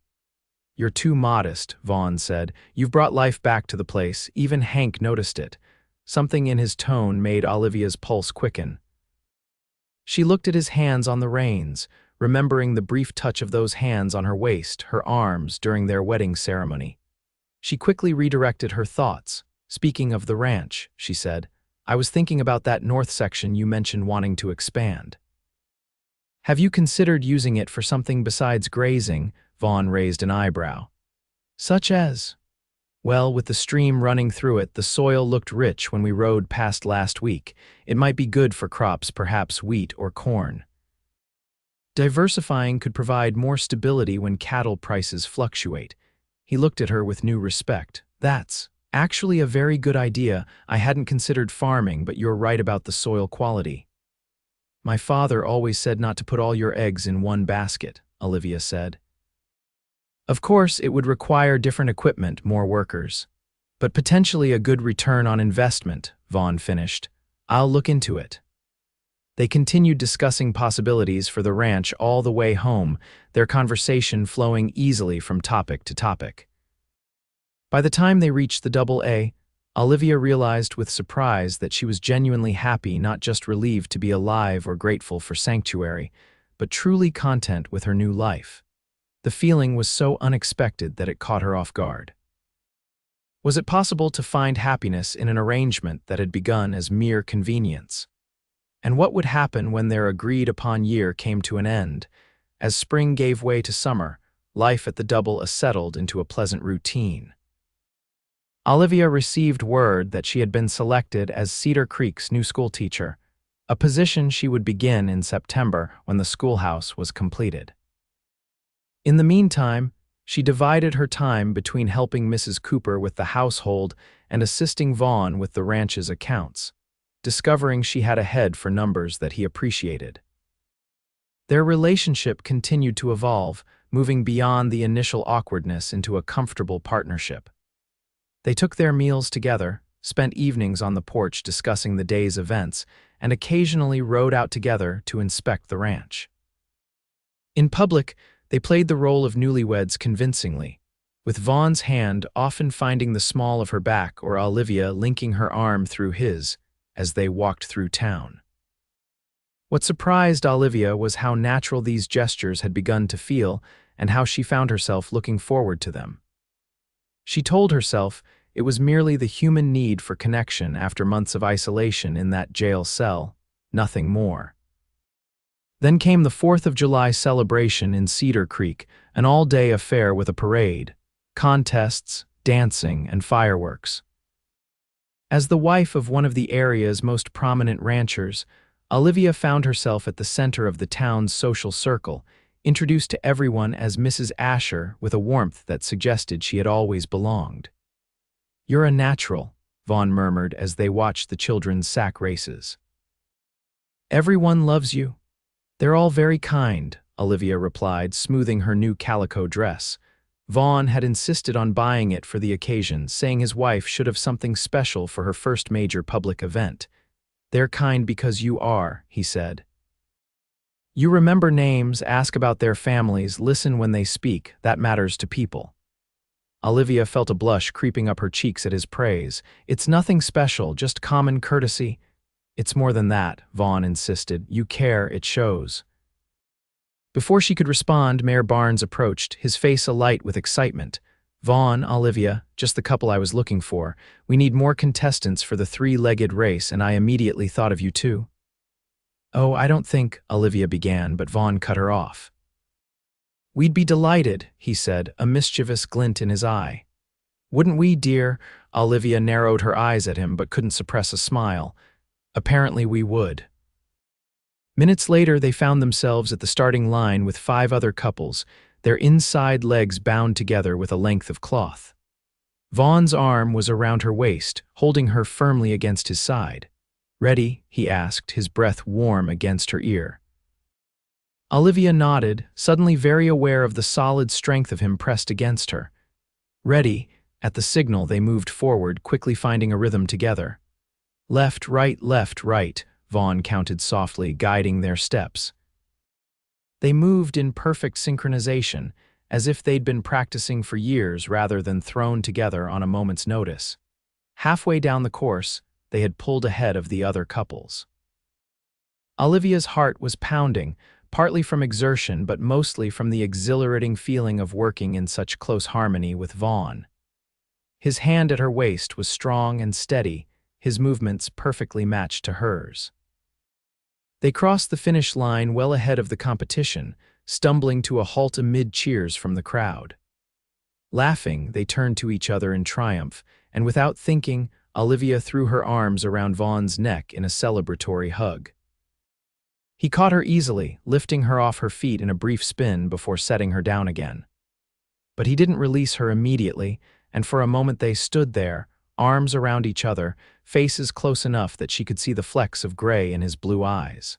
You're too modest, Vaughn said. You've brought life back to the place. Even Hank noticed it. Something in his tone made Olivia's pulse quicken. She looked at his hands on the reins, remembering the brief touch of those hands on her waist, her arms, during their wedding ceremony. She quickly redirected her thoughts. Speaking of the ranch, she said, I was thinking about that north section you mentioned wanting to expand. Have you considered using it for something besides grazing? Vaughn raised an eyebrow. Such as? Well, with the stream running through it, the soil looked rich when we rode past last week. It might be good for crops, perhaps wheat or corn. Diversifying could provide more stability when cattle prices fluctuate. He looked at her with new respect. That's actually a very good idea. I hadn't considered farming, but you're right about the soil quality. My father always said not to put all your eggs in one basket, Olivia said. Of course, it would require different equipment, more workers. But potentially a good return on investment, Vaughn finished. I'll look into it. They continued discussing possibilities for the ranch all the way home, their conversation flowing easily from topic to topic. By the time they reached the AA, Olivia realized with surprise that she was genuinely happy, not just relieved to be alive or grateful for sanctuary, but truly content with her new life. The feeling was so unexpected that it caught her off guard. Was it possible to find happiness in an arrangement that had begun as mere convenience? And what would happen when their agreed-upon year came to an end? As spring gave way to summer, life at the double settled into a pleasant routine. Olivia received word that she had been selected as Cedar Creek's new schoolteacher, a position she would begin in September when the schoolhouse was completed. In the meantime, she divided her time between helping Mrs. Cooper with the household and assisting Vaughn with the ranch's accounts. discovering she had a head for numbers that he appreciated. Their relationship continued to evolve, moving beyond the initial awkwardness into a comfortable partnership. They took their meals together, spent evenings on the porch discussing the day's events, and occasionally rode out together to inspect the ranch. In public, they played the role of newlyweds convincingly, with Vaughn's hand often finding the small of her back or Olivia linking her arm through his as they walked through town. What surprised Olivia was how natural these gestures had begun to feel and how she found herself looking forward to them. She told herself it was merely the human need for connection after months of isolation in that jail cell, nothing more. Then came the 4th of July celebration in Cedar Creek, an all-day affair with a parade, contests, dancing, and fireworks. As the wife of one of the area's most prominent ranchers, Olivia found herself at the center of the town's social circle, introduced to everyone as Mrs. Asher with a warmth that suggested she had always belonged. "You're a natural," Vaughn murmured as they watched the children's sack races. "Everyone loves you." "They're all very kind," Olivia replied, smoothing her new calico dress. Vaughn had insisted on buying it for the occasion, saying his wife should have something special for her first major public event. "They're kind because you are," he said. "You remember names, ask about their families, listen when they speak. That matters to people." Olivia felt a blush creeping up her cheeks at his praise. "It's nothing special, just common courtesy." "It's more than that," Vaughn insisted. "You care, it shows." Before she could respond, Mayor Barnes approached, his face alight with excitement. "Vaughn, Olivia, just the couple I was looking for. We need more contestants for the three-legged race, and I immediately thought of you too." "Oh, I don't think," Olivia began, but Vaughn cut her off. "We'd be delighted," he said, a mischievous glint in his eye. "Wouldn't we, dear?" Olivia narrowed her eyes at him but couldn't suppress a smile. "Apparently we would." Minutes later, they found themselves at the starting line with 5 other couples, their inside legs bound together with a length of cloth. Vaughn's arm was around her waist, holding her firmly against his side. "Ready?" he asked, his breath warm against her ear. Olivia nodded, suddenly very aware of the solid strength of him pressed against her. "Ready." At the signal, they moved forward, quickly finding a rhythm together. Left, right, Vaughn counted softly, guiding their steps. They moved in perfect synchronization, as if they'd been practicing for years rather than thrown together on a moment's notice. Halfway down the course, they had pulled ahead of the other couples. Olivia's heart was pounding, partly from exertion but mostly from the exhilarating feeling of working in such close harmony with Vaughn. His hand at her waist was strong and steady, his movements perfectly matched to hers. They crossed the finish line well ahead of the competition, stumbling to a halt amid cheers from the crowd. Laughing, they turned to each other in triumph, and without thinking, Olivia threw her arms around Vaughn's neck in a celebratory hug. He caught her easily, lifting her off her feet in a brief spin before setting her down again. But he didn't release her immediately, and for a moment they stood there, arms around each other, faces close enough that she could see the flecks of gray in his blue eyes.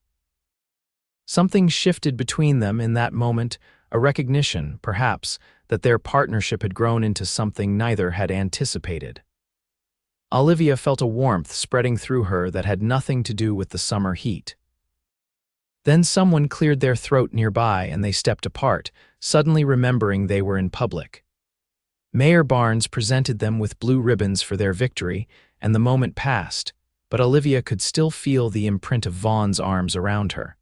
Something shifted between them in that moment, a recognition, perhaps, that their partnership had grown into something neither had anticipated. Olivia felt a warmth spreading through her that had nothing to do with the summer heat. Then someone cleared their throat nearby and they stepped apart, suddenly remembering they were in public. Mayor Barnes presented them with blue ribbons for their victory, and the moment passed, but Olivia could still feel the imprint of Vaughn's arms around her.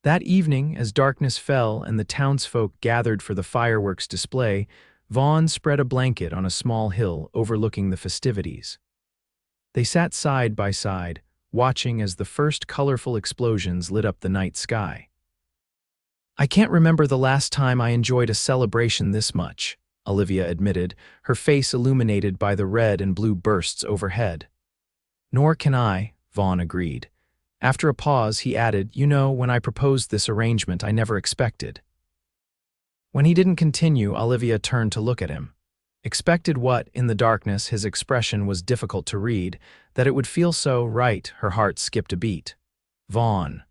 That evening, as darkness fell and the townsfolk gathered for the fireworks display, Vaughn spread a blanket on a small hill overlooking the festivities. They sat side by side, watching as the first colorful explosions lit up the night sky. "I can't remember the last time I enjoyed a celebration this much," Olivia admitted, her face illuminated by the red and blue bursts overhead. "Nor can I," Vaughn agreed. After a pause, he added, "You know, when I proposed this arrangement, I never expected." When he didn't continue, Olivia turned to look at him. Expected what, in the darkness, his expression was difficult to read, that it would feel so right, her heart skipped a beat. Vaughn.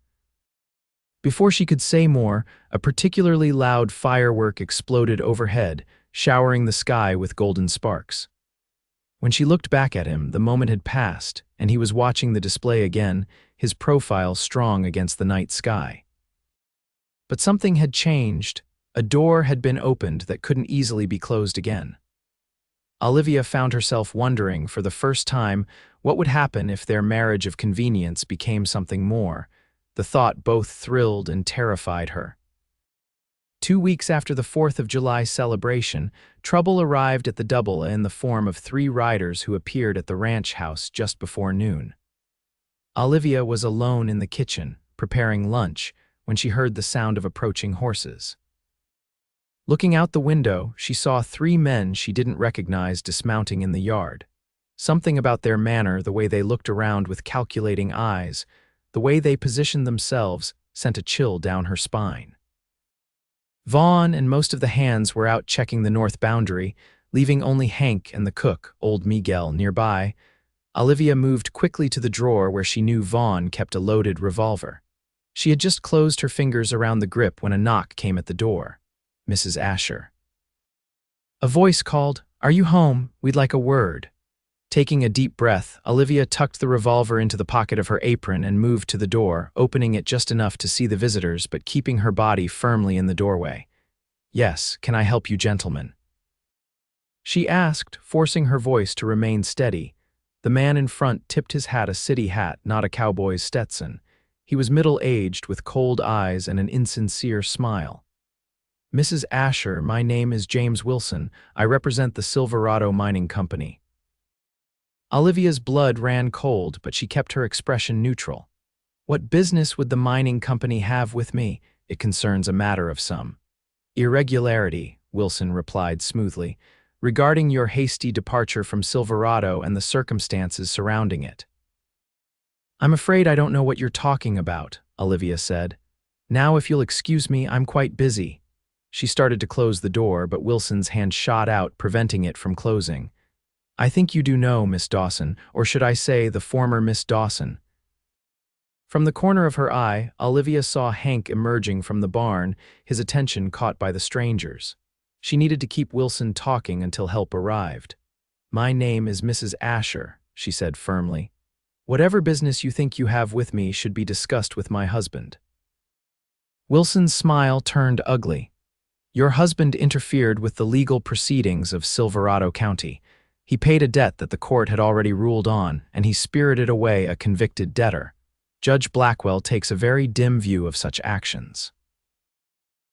Before she could say more, a particularly loud firework exploded overhead, showering the sky with golden sparks. When she looked back at him, the moment had passed, and he was watching the display again, his profile strong against the night sky. But something had changed. A door had been opened that couldn't easily be closed again. Olivia found herself wondering, for the first time, what would happen if their marriage of convenience became something more. The thought both thrilled and terrified her. 2 weeks after the 4th of July celebration, trouble arrived at the Double in the form of 3 riders who appeared at the ranch house just before noon. Olivia was alone in the kitchen, preparing lunch, when she heard the sound of approaching horses. Looking out the window, she saw 3 men she didn't recognize dismounting in the yard. Something about their manner, the way they looked around with calculating eyes, the way they positioned themselves, sent a chill down her spine. Vaughn and most of the hands were out checking the north boundary, leaving only Hank and the cook, old Miguel, nearby. Olivia moved quickly to the drawer where she knew Vaughn kept a loaded revolver. She had just closed her fingers around the grip when a knock came at the door. Mrs. Asher. A voice called, "Are you home? We'd like a word." Taking a deep breath, Olivia tucked the revolver into the pocket of her apron and moved to the door, opening it just enough to see the visitors but keeping her body firmly in the doorway. "Yes, can I help you, gentlemen?" she asked, forcing her voice to remain steady. The man in front tipped his hat, a city hat, not a cowboy's Stetson. He was middle-aged, with cold eyes and an insincere smile. "Mrs. Asher, my name is James Wilson. I represent the Silverado Mining Company." Olivia's blood ran cold, but she kept her expression neutral. "What business would the mining company have with me? It concerns a matter of some irregularity," Wilson replied smoothly, "regarding your hasty departure from Silverado and the circumstances surrounding it." "I'm afraid I don't know what you're talking about," Olivia said. "Now, if you'll excuse me, I'm quite busy." She started to close the door, but Wilson's hand shot out, preventing it from closing. "I think you do know, Miss Dawson, or should I say the former Miss Dawson." From the corner of her eye, Olivia saw Hank emerging from the barn, his attention caught by the strangers. She needed to keep Wilson talking until help arrived. "My name is Mrs. Asher," she said firmly. "Whatever business you think you have with me should be discussed with my husband." Wilson's smile turned ugly. "Your husband interfered with the legal proceedings of Silverado County. He paid a debt that the court had already ruled on, and he spirited away a convicted debtor. Judge Blackwell takes a very dim view of such actions."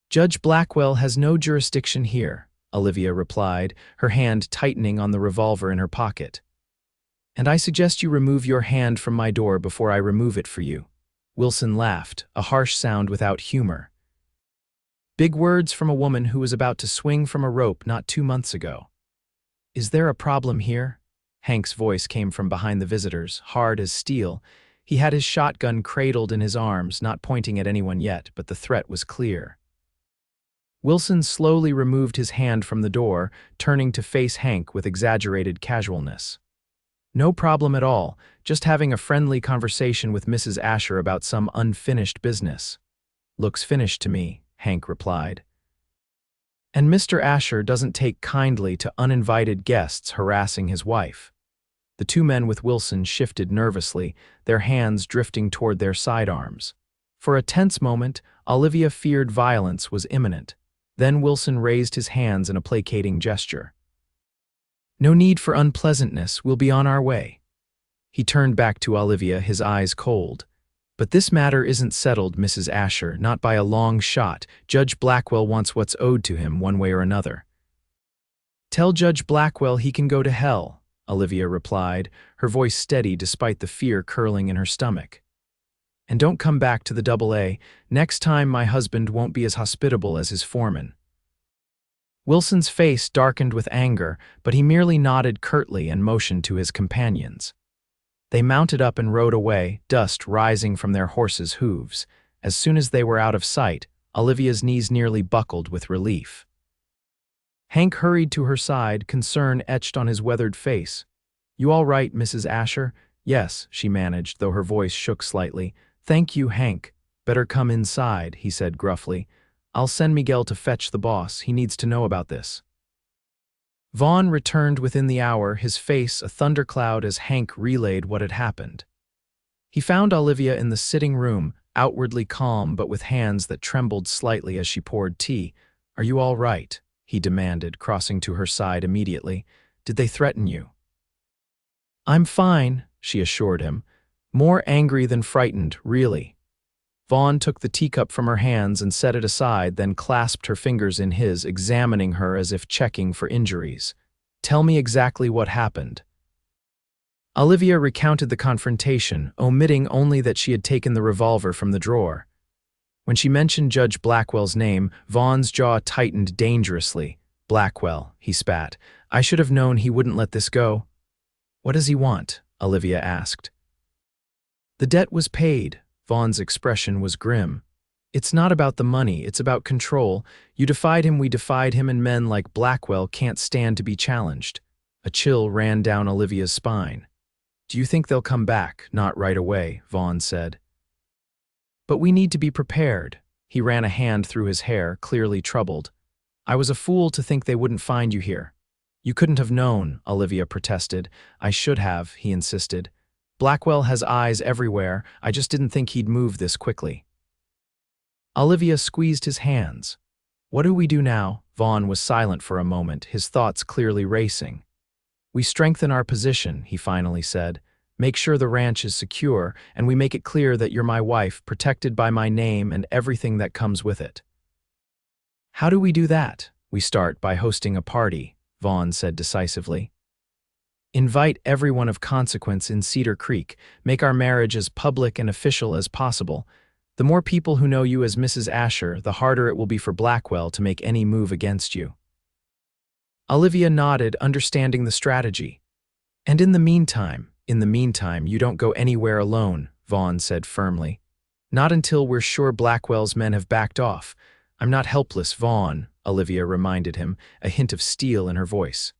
"Judge Blackwell has no jurisdiction here," Olivia replied, her hand tightening on the revolver in her pocket. "And I suggest you remove your hand from my door before I remove it for you." Wilson laughed, a harsh sound without humor. Big words from a woman who was about to swing from a rope not 2 months ago. "Is there a problem here?" Hank's voice came from behind the visitors, hard as steel. He had his shotgun cradled in his arms, not pointing at anyone yet, but the threat was clear. Wilson slowly removed his hand from the door, turning to face Hank with exaggerated casualness. "No problem at all, just having a friendly conversation with Mrs. Asher about some unfinished business." "Looks finished to me," Hank replied. "And Mr. Asher doesn't take kindly to uninvited guests harassing his wife." The 2 men with Wilson shifted nervously, their hands drifting toward their sidearms. For a tense moment, Olivia feared violence was imminent. Then Wilson raised his hands in a placating gesture. "No need for unpleasantness, we'll be on our way." He turned back to Olivia, his eyes cold. "But this matter isn't settled, Mrs. Asher, not by a long shot. Judge Blackwell wants what's owed to him one way or another." "Tell Judge Blackwell he can go to hell," Olivia replied, her voice steady despite the fear curling in her stomach. "And don't come back to the Double A. Next time my husband won't be as hospitable as his foreman." Wilson's face darkened with anger, but he merely nodded curtly and motioned to his companions. They mounted up and rode away, dust rising from their horses' hooves. As soon as they were out of sight, Olivia's knees nearly buckled with relief. Hank hurried to her side, concern etched on his weathered face. "You all right, Mrs. Asher?" "Yes," she managed, though her voice shook slightly. "Thank you, Hank. Better come inside," he said gruffly. "I'll send Miguel to fetch the boss. He needs to know about this." Vaughn returned within the hour, his face a thundercloud as Hank relayed what had happened. He found Olivia in the sitting room, outwardly calm but with hands that trembled slightly as she poured tea. "Are you all right?" he demanded, crossing to her side immediately. "Did they threaten you?" "I'm fine," she assured him. More angry than frightened, really. Vaughn took the teacup from her hands and set it aside, then clasped her fingers in his, examining her as if checking for injuries. "Tell me exactly what happened." Olivia recounted the confrontation, omitting only that she had taken the revolver from the drawer. When she mentioned Judge Blackwell's name, Vaughn's jaw tightened dangerously. "Blackwell," he spat. "I should have known he wouldn't let this go." "What does he want?" Olivia asked. "The debt was paid." Vaughn's expression was grim. "It's not about the money, it's about control. You defied him, we defied him, and men like Blackwell can't stand to be challenged." A chill ran down Olivia's spine. "Do you think they'll come back?" "Not right away," Vaughn said. "But we need to be prepared." He ran a hand through his hair, clearly troubled. "I was a fool to think they wouldn't find you here." "You couldn't have known," Olivia protested. "I should have," he insisted. "Blackwell has eyes everywhere. I just didn't think he'd move this quickly." Olivia squeezed his hands. "What do we do now?" Vaughn was silent for a moment, his thoughts clearly racing. "We strengthen our position," he finally said. "Make sure the ranch is secure, and we make it clear that you're my wife, protected by my name and everything that comes with it." "How do we do that?" "We start by hosting a party," Vaughn said decisively. "Invite everyone of consequence in Cedar Creek. Make our marriage as public and official as possible. The more people who know you as Mrs. Asher, the harder it will be for Blackwell to make any move against you." Olivia nodded, understanding the strategy. "And in the meantime, you don't go anywhere alone," Vaughn said firmly. "Not until we're sure Blackwell's men have backed off." "I'm not helpless, Vaughn," Olivia reminded him, a hint of steel in her voice.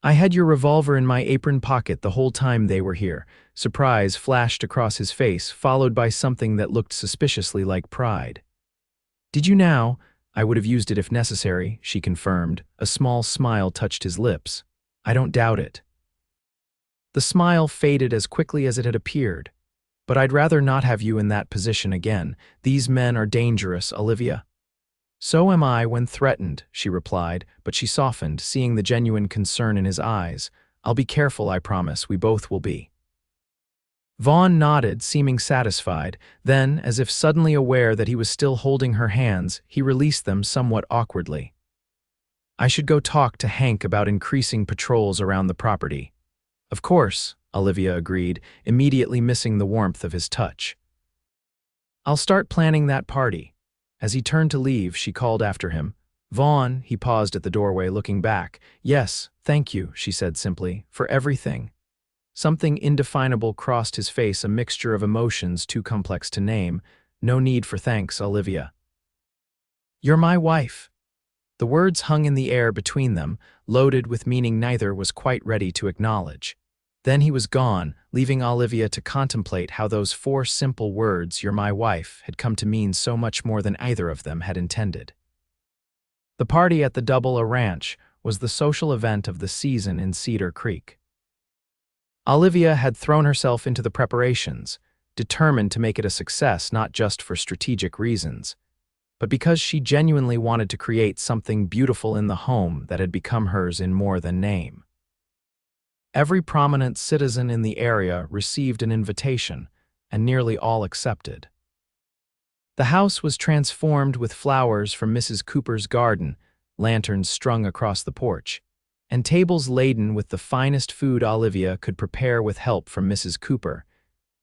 "I had your revolver in my apron pocket the whole time they were here." Surprise flashed across his face, followed by something that looked suspiciously like pride. "Did you now?" "I would have used it if necessary," she confirmed. A small smile touched his lips. "I don't doubt it." The smile faded as quickly as it had appeared. "But I'd rather not have you in that position again. These men are dangerous, Olivia." "So am I when threatened," she replied, but she softened, seeing the genuine concern in his eyes. "I'll be careful, I promise. We both will be." Vaughn nodded, seeming satisfied. Then, as if suddenly aware that he was still holding her hands, he released them somewhat awkwardly. "I should go talk to Hank about increasing patrols around the property." "Of course," Olivia agreed, immediately missing the warmth of his touch. "I'll start planning that party." As he turned to leave, she called after him. "Vaughn," he paused at the doorway, looking back. "Yes, thank you," she said simply, "for everything." Something indefinable crossed his face, a mixture of emotions too complex to name. "No need for thanks, Olivia. You're my wife." The words hung in the air between them, loaded with meaning neither was quite ready to acknowledge. Then he was gone, leaving Olivia to contemplate how those four simple words, "You're my wife," had come to mean so much more than either of them had intended. The party at the Double-A Ranch was the social event of the season in Cedar Creek. Olivia had thrown herself into the preparations, determined to make it a success not just for strategic reasons, but because she genuinely wanted to create something beautiful in the home that had become hers in more than name. Every prominent citizen in the area received an invitation, and nearly all accepted. The house was transformed with flowers from Mrs. Cooper's garden, lanterns strung across the porch, and tables laden with the finest food Olivia could prepare with help from Mrs. Cooper,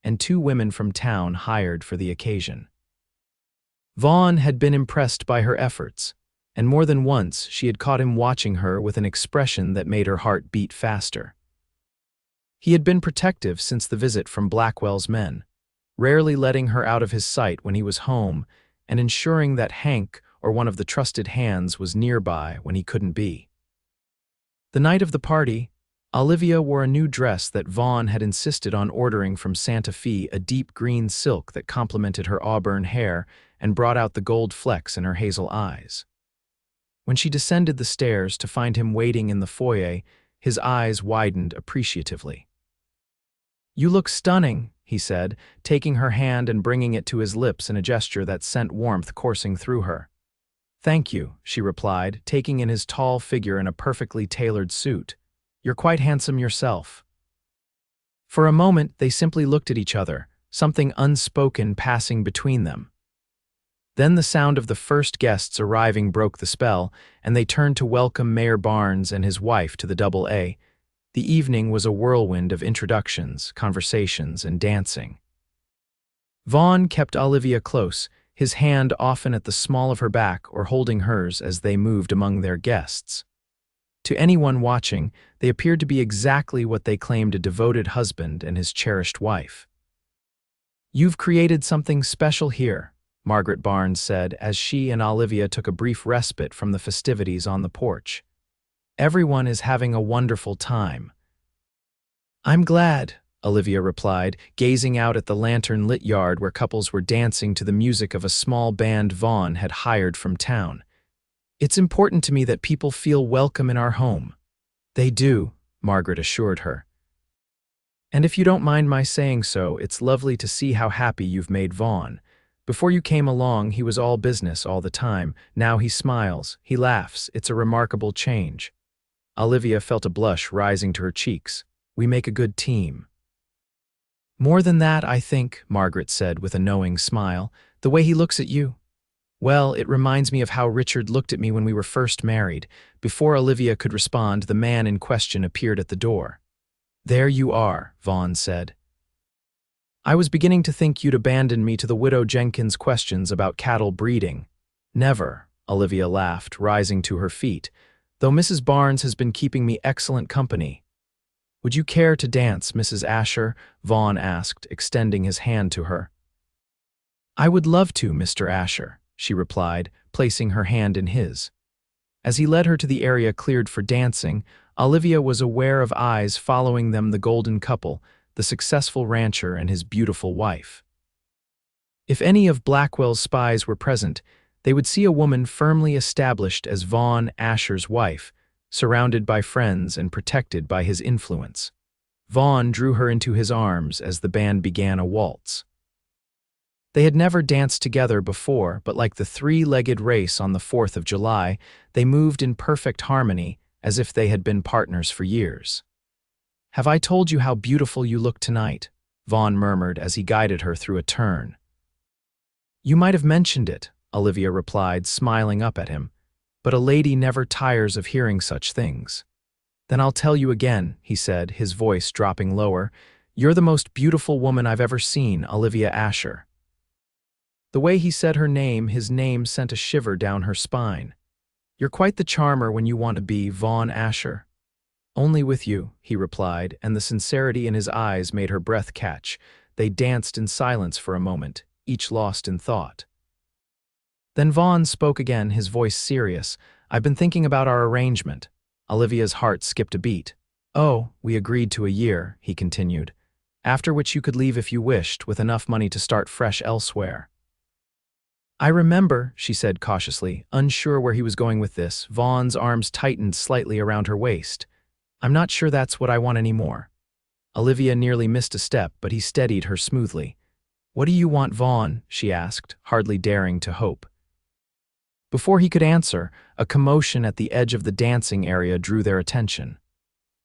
and 2 women from town hired for the occasion. Vaughn had been impressed by her efforts, and more than once she had caught him watching her with an expression that made her heart beat faster. He had been protective since the visit from Blackwell's men, rarely letting her out of his sight when he was home, and ensuring that Hank or one of the trusted hands was nearby when he couldn't be. The night of the party, Olivia wore a new dress that Vaughn had insisted on ordering from Santa Fe, a deep green silk that complemented her auburn hair and brought out the gold flecks in her hazel eyes. When she descended the stairs to find him waiting in the foyer, his eyes widened appreciatively. "You look stunning," he said, taking her hand and bringing it to his lips in a gesture that sent warmth coursing through her. "Thank you," she replied, taking in his tall figure in a perfectly tailored suit. "You're quite handsome yourself." For a moment, they simply looked at each other, something unspoken passing between them. Then the sound of the first guests arriving broke the spell, and they turned to welcome Mayor Barnes and his wife to the Double A. The evening was a whirlwind of introductions, conversations, and dancing. Vaughn kept Olivia close, his hand often at the small of her back or holding hers as they moved among their guests. To anyone watching, they appeared to be exactly what they claimed a devoted husband and his cherished wife. "You've created something special here," Margaret Barnes said as she and Olivia took a brief respite from the festivities on the porch. "Everyone is having a wonderful time." "I'm glad," Olivia replied, gazing out at the lantern-lit yard where couples were dancing to the music of a small band Vaughn had hired from town. "It's important to me that people feel welcome in our home." "They do," Margaret assured her. "And if you don't mind my saying so, it's lovely to see how happy you've made Vaughn. Before you came along, he was all business all the time. Now he smiles, he laughs. It's a remarkable change." Olivia felt a blush rising to her cheeks. "We make a good team." "More than that, I think," Margaret said with a knowing smile. "The way he looks at you. Well, it reminds me of how Richard looked at me when we were first married." Before Olivia could respond, the man in question appeared at the door. "There you are," Vaughn said. "I was beginning to think you'd abandoned me to the Widow Jenkins' questions about cattle breeding." "Never," Olivia laughed, rising to her feet, "though Mrs. Barnes has been keeping me excellent company." "Would you care to dance, Mrs. Asher?" Vaughn asked, extending his hand to her. "I would love to, Mr. Asher," she replied, placing her hand in his. As he led her to the area cleared for dancing, Olivia was aware of eyes following them, the golden couple, the successful rancher and his beautiful wife. If any of Blackwell's spies were present, they would see a woman firmly established as Vaughn Asher's wife, surrounded by friends and protected by his influence. Vaughn drew her into his arms as the band began a waltz. They had never danced together before, but like the three-legged race on the 4th of July, they moved in perfect harmony, as if they had been partners for years. "Have I told you how beautiful you look tonight?" Vaughn murmured as he guided her through a turn. "You might have mentioned it," Olivia replied, smiling up at him, "but a lady never tires of hearing such things." "Then I'll tell you again," he said, his voice dropping lower. "You're the most beautiful woman I've ever seen, Olivia Asher." The way he said her name, his name sent a shiver down her spine. "You're quite the charmer when you want to be, Vaughn Asher." "Only with you," he replied, and the sincerity in his eyes made her breath catch. They danced in silence for a moment, each lost in thought. Then Vaughn spoke again, his voice serious. "I've been thinking about our arrangement." Olivia's heart skipped a beat. "Oh, we agreed to a year," he continued, "after which you could leave if you wished, with enough money to start fresh elsewhere." "I remember," she said cautiously, unsure where he was going with this. Vaughn's arms tightened slightly around her waist. "I'm not sure that's what I want anymore." Olivia nearly missed a step, but he steadied her smoothly. "What do you want, Vaughn?" she asked, hardly daring to hope. Before he could answer, a commotion at the edge of the dancing area drew their attention.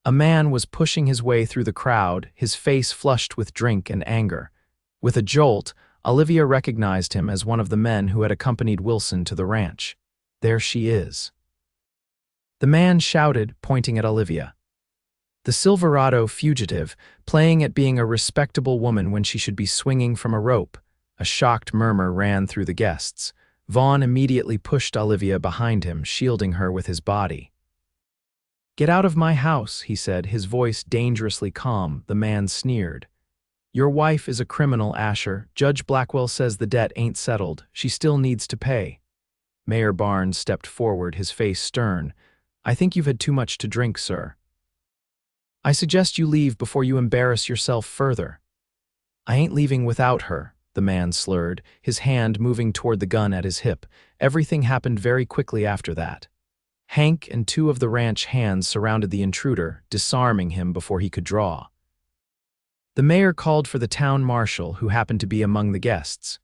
A man was pushing his way through the crowd, his face flushed with drink and anger. With a jolt, Olivia recognized him as one of the men who had accompanied Wilson to the ranch. "There she is." The man shouted, pointing at Olivia. The Silverado fugitive, playing at being a respectable woman when she should be swinging from a rope. A shocked murmur ran through the guests. Vaughn immediately pushed Olivia behind him, shielding her with his body. "Get out of my house," he said, his voice dangerously calm. The man sneered. "Your wife is a criminal, Asher. Judge Blackwell says the debt ain't settled. She still needs to pay." Mayor Barnes stepped forward, his face stern. "I think you've had too much to drink, sir. I suggest you leave before you embarrass yourself further." "I ain't leaving without her," the man slurred, his hand moving toward the gun at his hip. Everything happened very quickly after that. Hank and two of the ranch hands surrounded the intruder, disarming him before he could draw. The mayor called for the town marshal, who happened to be among the guests.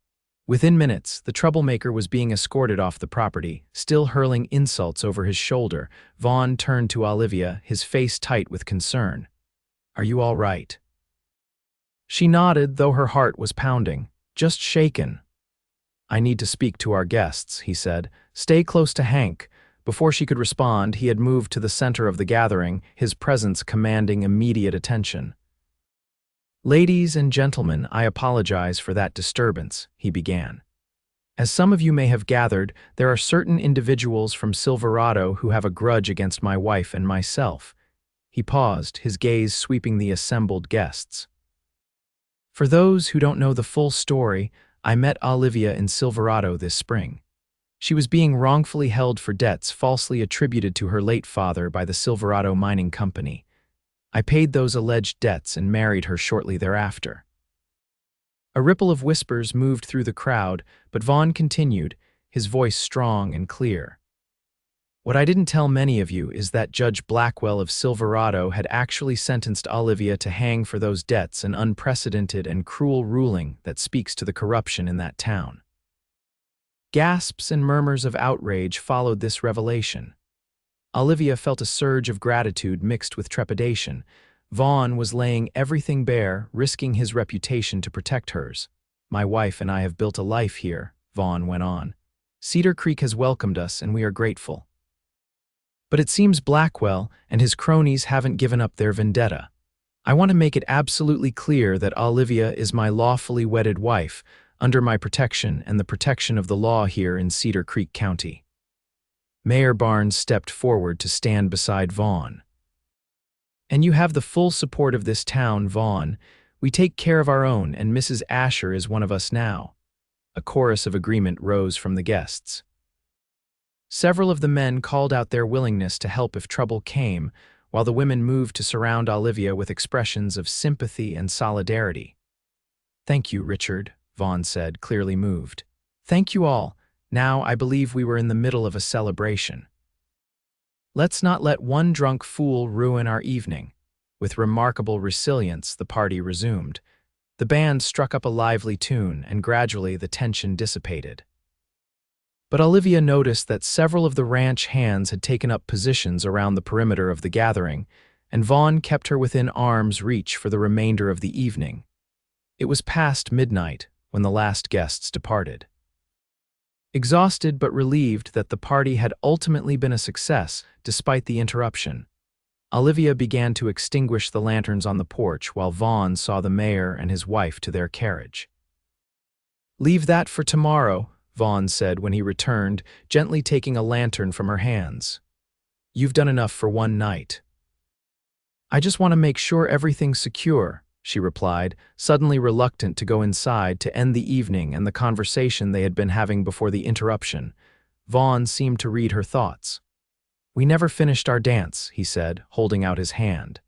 Within minutes, the troublemaker was being escorted off the property, still hurling insults over his shoulder. Vaughn turned to Olivia, his face tight with concern. "Are you all right?" She nodded, though her heart was pounding. "Just shaken." "I need to speak to our guests," he said. "Stay close to Hank." Before she could respond, he had moved to the center of the gathering, his presence commanding immediate attention. "Ladies and gentlemen, I apologize for that disturbance," he began. "As some of you may have gathered, there are certain individuals from Silverado who have a grudge against my wife and myself." He paused, his gaze sweeping the assembled guests. "For those who don't know the full story, I met Olivia in Silverado this spring. She was being wrongfully held for debts falsely attributed to her late father by the Silverado Mining Company. I paid those alleged debts and married her shortly thereafter." A ripple of whispers moved through the crowd, but Vaughn continued, his voice strong and clear. "What I didn't tell many of you is that Judge Blackwell of Silverado had actually sentenced Olivia to hang for those debts, an unprecedented and cruel ruling that speaks to the corruption in that town." Gasps and murmurs of outrage followed this revelation. Olivia felt a surge of gratitude mixed with trepidation. Vaughn was laying everything bare, risking his reputation to protect hers. "My wife and I have built a life here," Vaughn went on. "Cedar Creek has welcomed us, and we are grateful. But it seems Blackwell and his cronies haven't given up their vendetta. I want to make it absolutely clear that Olivia is my lawfully wedded wife, under my protection and the protection of the law here in Cedar Creek County." Mayor Barnes stepped forward to stand beside Vaughn. "And you have the full support of this town, Vaughn. We take care of our own, and Mrs. Asher is one of us now." A chorus of agreement rose from the guests. Several of the men called out their willingness to help if trouble came, while the women moved to surround Olivia with expressions of sympathy and solidarity. "Thank you, Richard," Vaughn said, clearly moved. "Thank you all. Now I believe we were in the middle of a celebration. Let's not let one drunk fool ruin our evening." With remarkable resilience, the party resumed. The band struck up a lively tune, and gradually the tension dissipated. But Olivia noticed that several of the ranch hands had taken up positions around the perimeter of the gathering, and Vaughn kept her within arm's reach for the remainder of the evening. It was past midnight when the last guests departed. Exhausted but relieved that the party had ultimately been a success despite the interruption, Olivia began to extinguish the lanterns on the porch while Vaughn saw the mayor and his wife to their carriage. "Leave that for tomorrow," Vaughn said when he returned, gently taking a lantern from her hands. "You've done enough for one night." "I just want to make sure everything's secure," she replied, suddenly reluctant to go inside to end the evening and the conversation they had been having before the interruption. Vaughn seemed to read her thoughts. "We never finished our dance," he said, holding out his hand.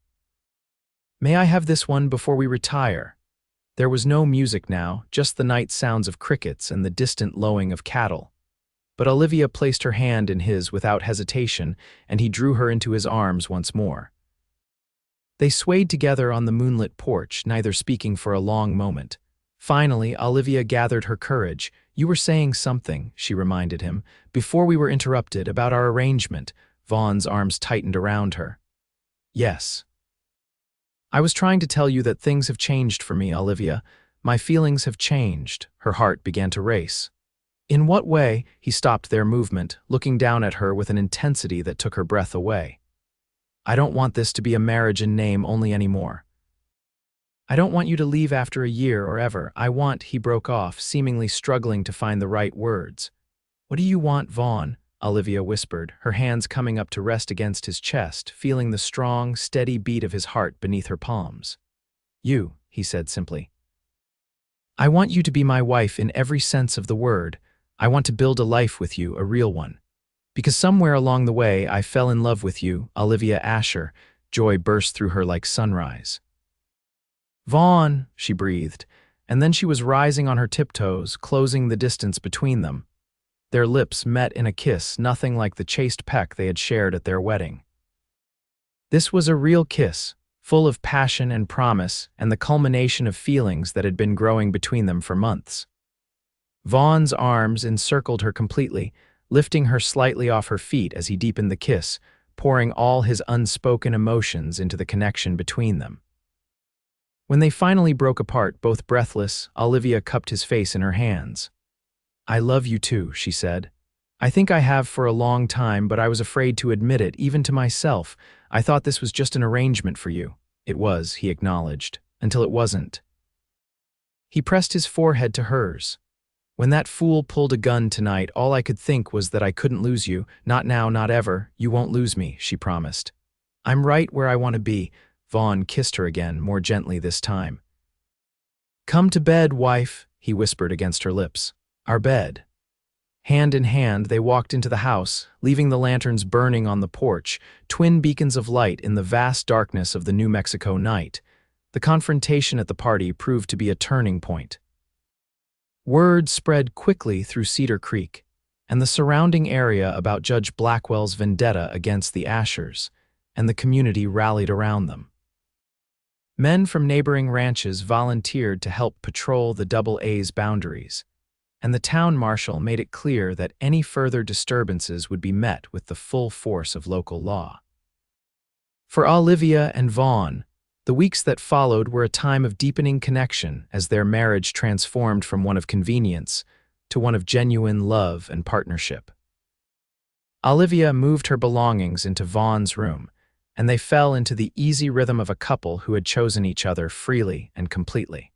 "May I have this one before we retire?" There was no music now, just the night sounds of crickets and the distant lowing of cattle. But Olivia placed her hand in his without hesitation, and he drew her into his arms once more. They swayed together on the moonlit porch, neither speaking for a long moment. Finally, Olivia gathered her courage. "You were saying something," she reminded him, "before we were interrupted, about our arrangement." Vaughn's arms tightened around her. "Yes. I was trying to tell you that things have changed for me, Olivia. My feelings have changed." Her heart began to race. "In what way?" He stopped their movement, looking down at her with an intensity that took her breath away. "I don't want this to be a marriage in name only anymore. I don't want you to leave after a year or ever. I want," he broke off, seemingly struggling to find the right words. "What do you want, Vaughn?" Olivia whispered, her hands coming up to rest against his chest, feeling the strong, steady beat of his heart beneath her palms. "You," he said simply. "I want you to be my wife in every sense of the word. I want to build a life with you, a real one. Because somewhere along the way I fell in love with you, Olivia Asher. Joy burst through her like sunrise. Vaughn, she breathed, and then she was rising on her tiptoes, closing the distance between them. Their lips met in a kiss, nothing like the chaste peck they had shared at their wedding. This was a real kiss, full of passion and promise, and the culmination of feelings that had been growing between them for months. Vaughn's arms encircled her completely, lifting her slightly off her feet as he deepened the kiss, pouring all his unspoken emotions into the connection between them. When they finally broke apart, both breathless, Olivia cupped his face in her hands. "I love you too," she said. "I think I have for a long time, but I was afraid to admit it, even to myself. I thought this was just an arrangement for you." "It was," he acknowledged, "until it wasn't." He pressed his forehead to hers. "When that fool pulled a gun tonight, all I could think was that I couldn't lose you. Not now, not ever. You won't lose me," she promised. "I'm right where I want to be." Vaughn kissed her again, more gently this time. "Come to bed, wife," he whispered against her lips. "Our bed." Hand in hand, they walked into the house, leaving the lanterns burning on the porch, twin beacons of light in the vast darkness of the New Mexico night. The confrontation at the party proved to be a turning point. Word spread quickly through Cedar Creek and the surrounding area about Judge Blackwell's vendetta against the Ashers, and the community rallied around them. Men from neighboring ranches volunteered to help patrol the Double A's boundaries, and the town marshal made it clear that any further disturbances would be met with the full force of local law. For Olivia and Vaughn, the weeks that followed were a time of deepening connection as their marriage transformed from one of convenience to one of genuine love and partnership. Olivia moved her belongings into Vaughn's room, and they fell into the easy rhythm of a couple who had chosen each other freely and completely.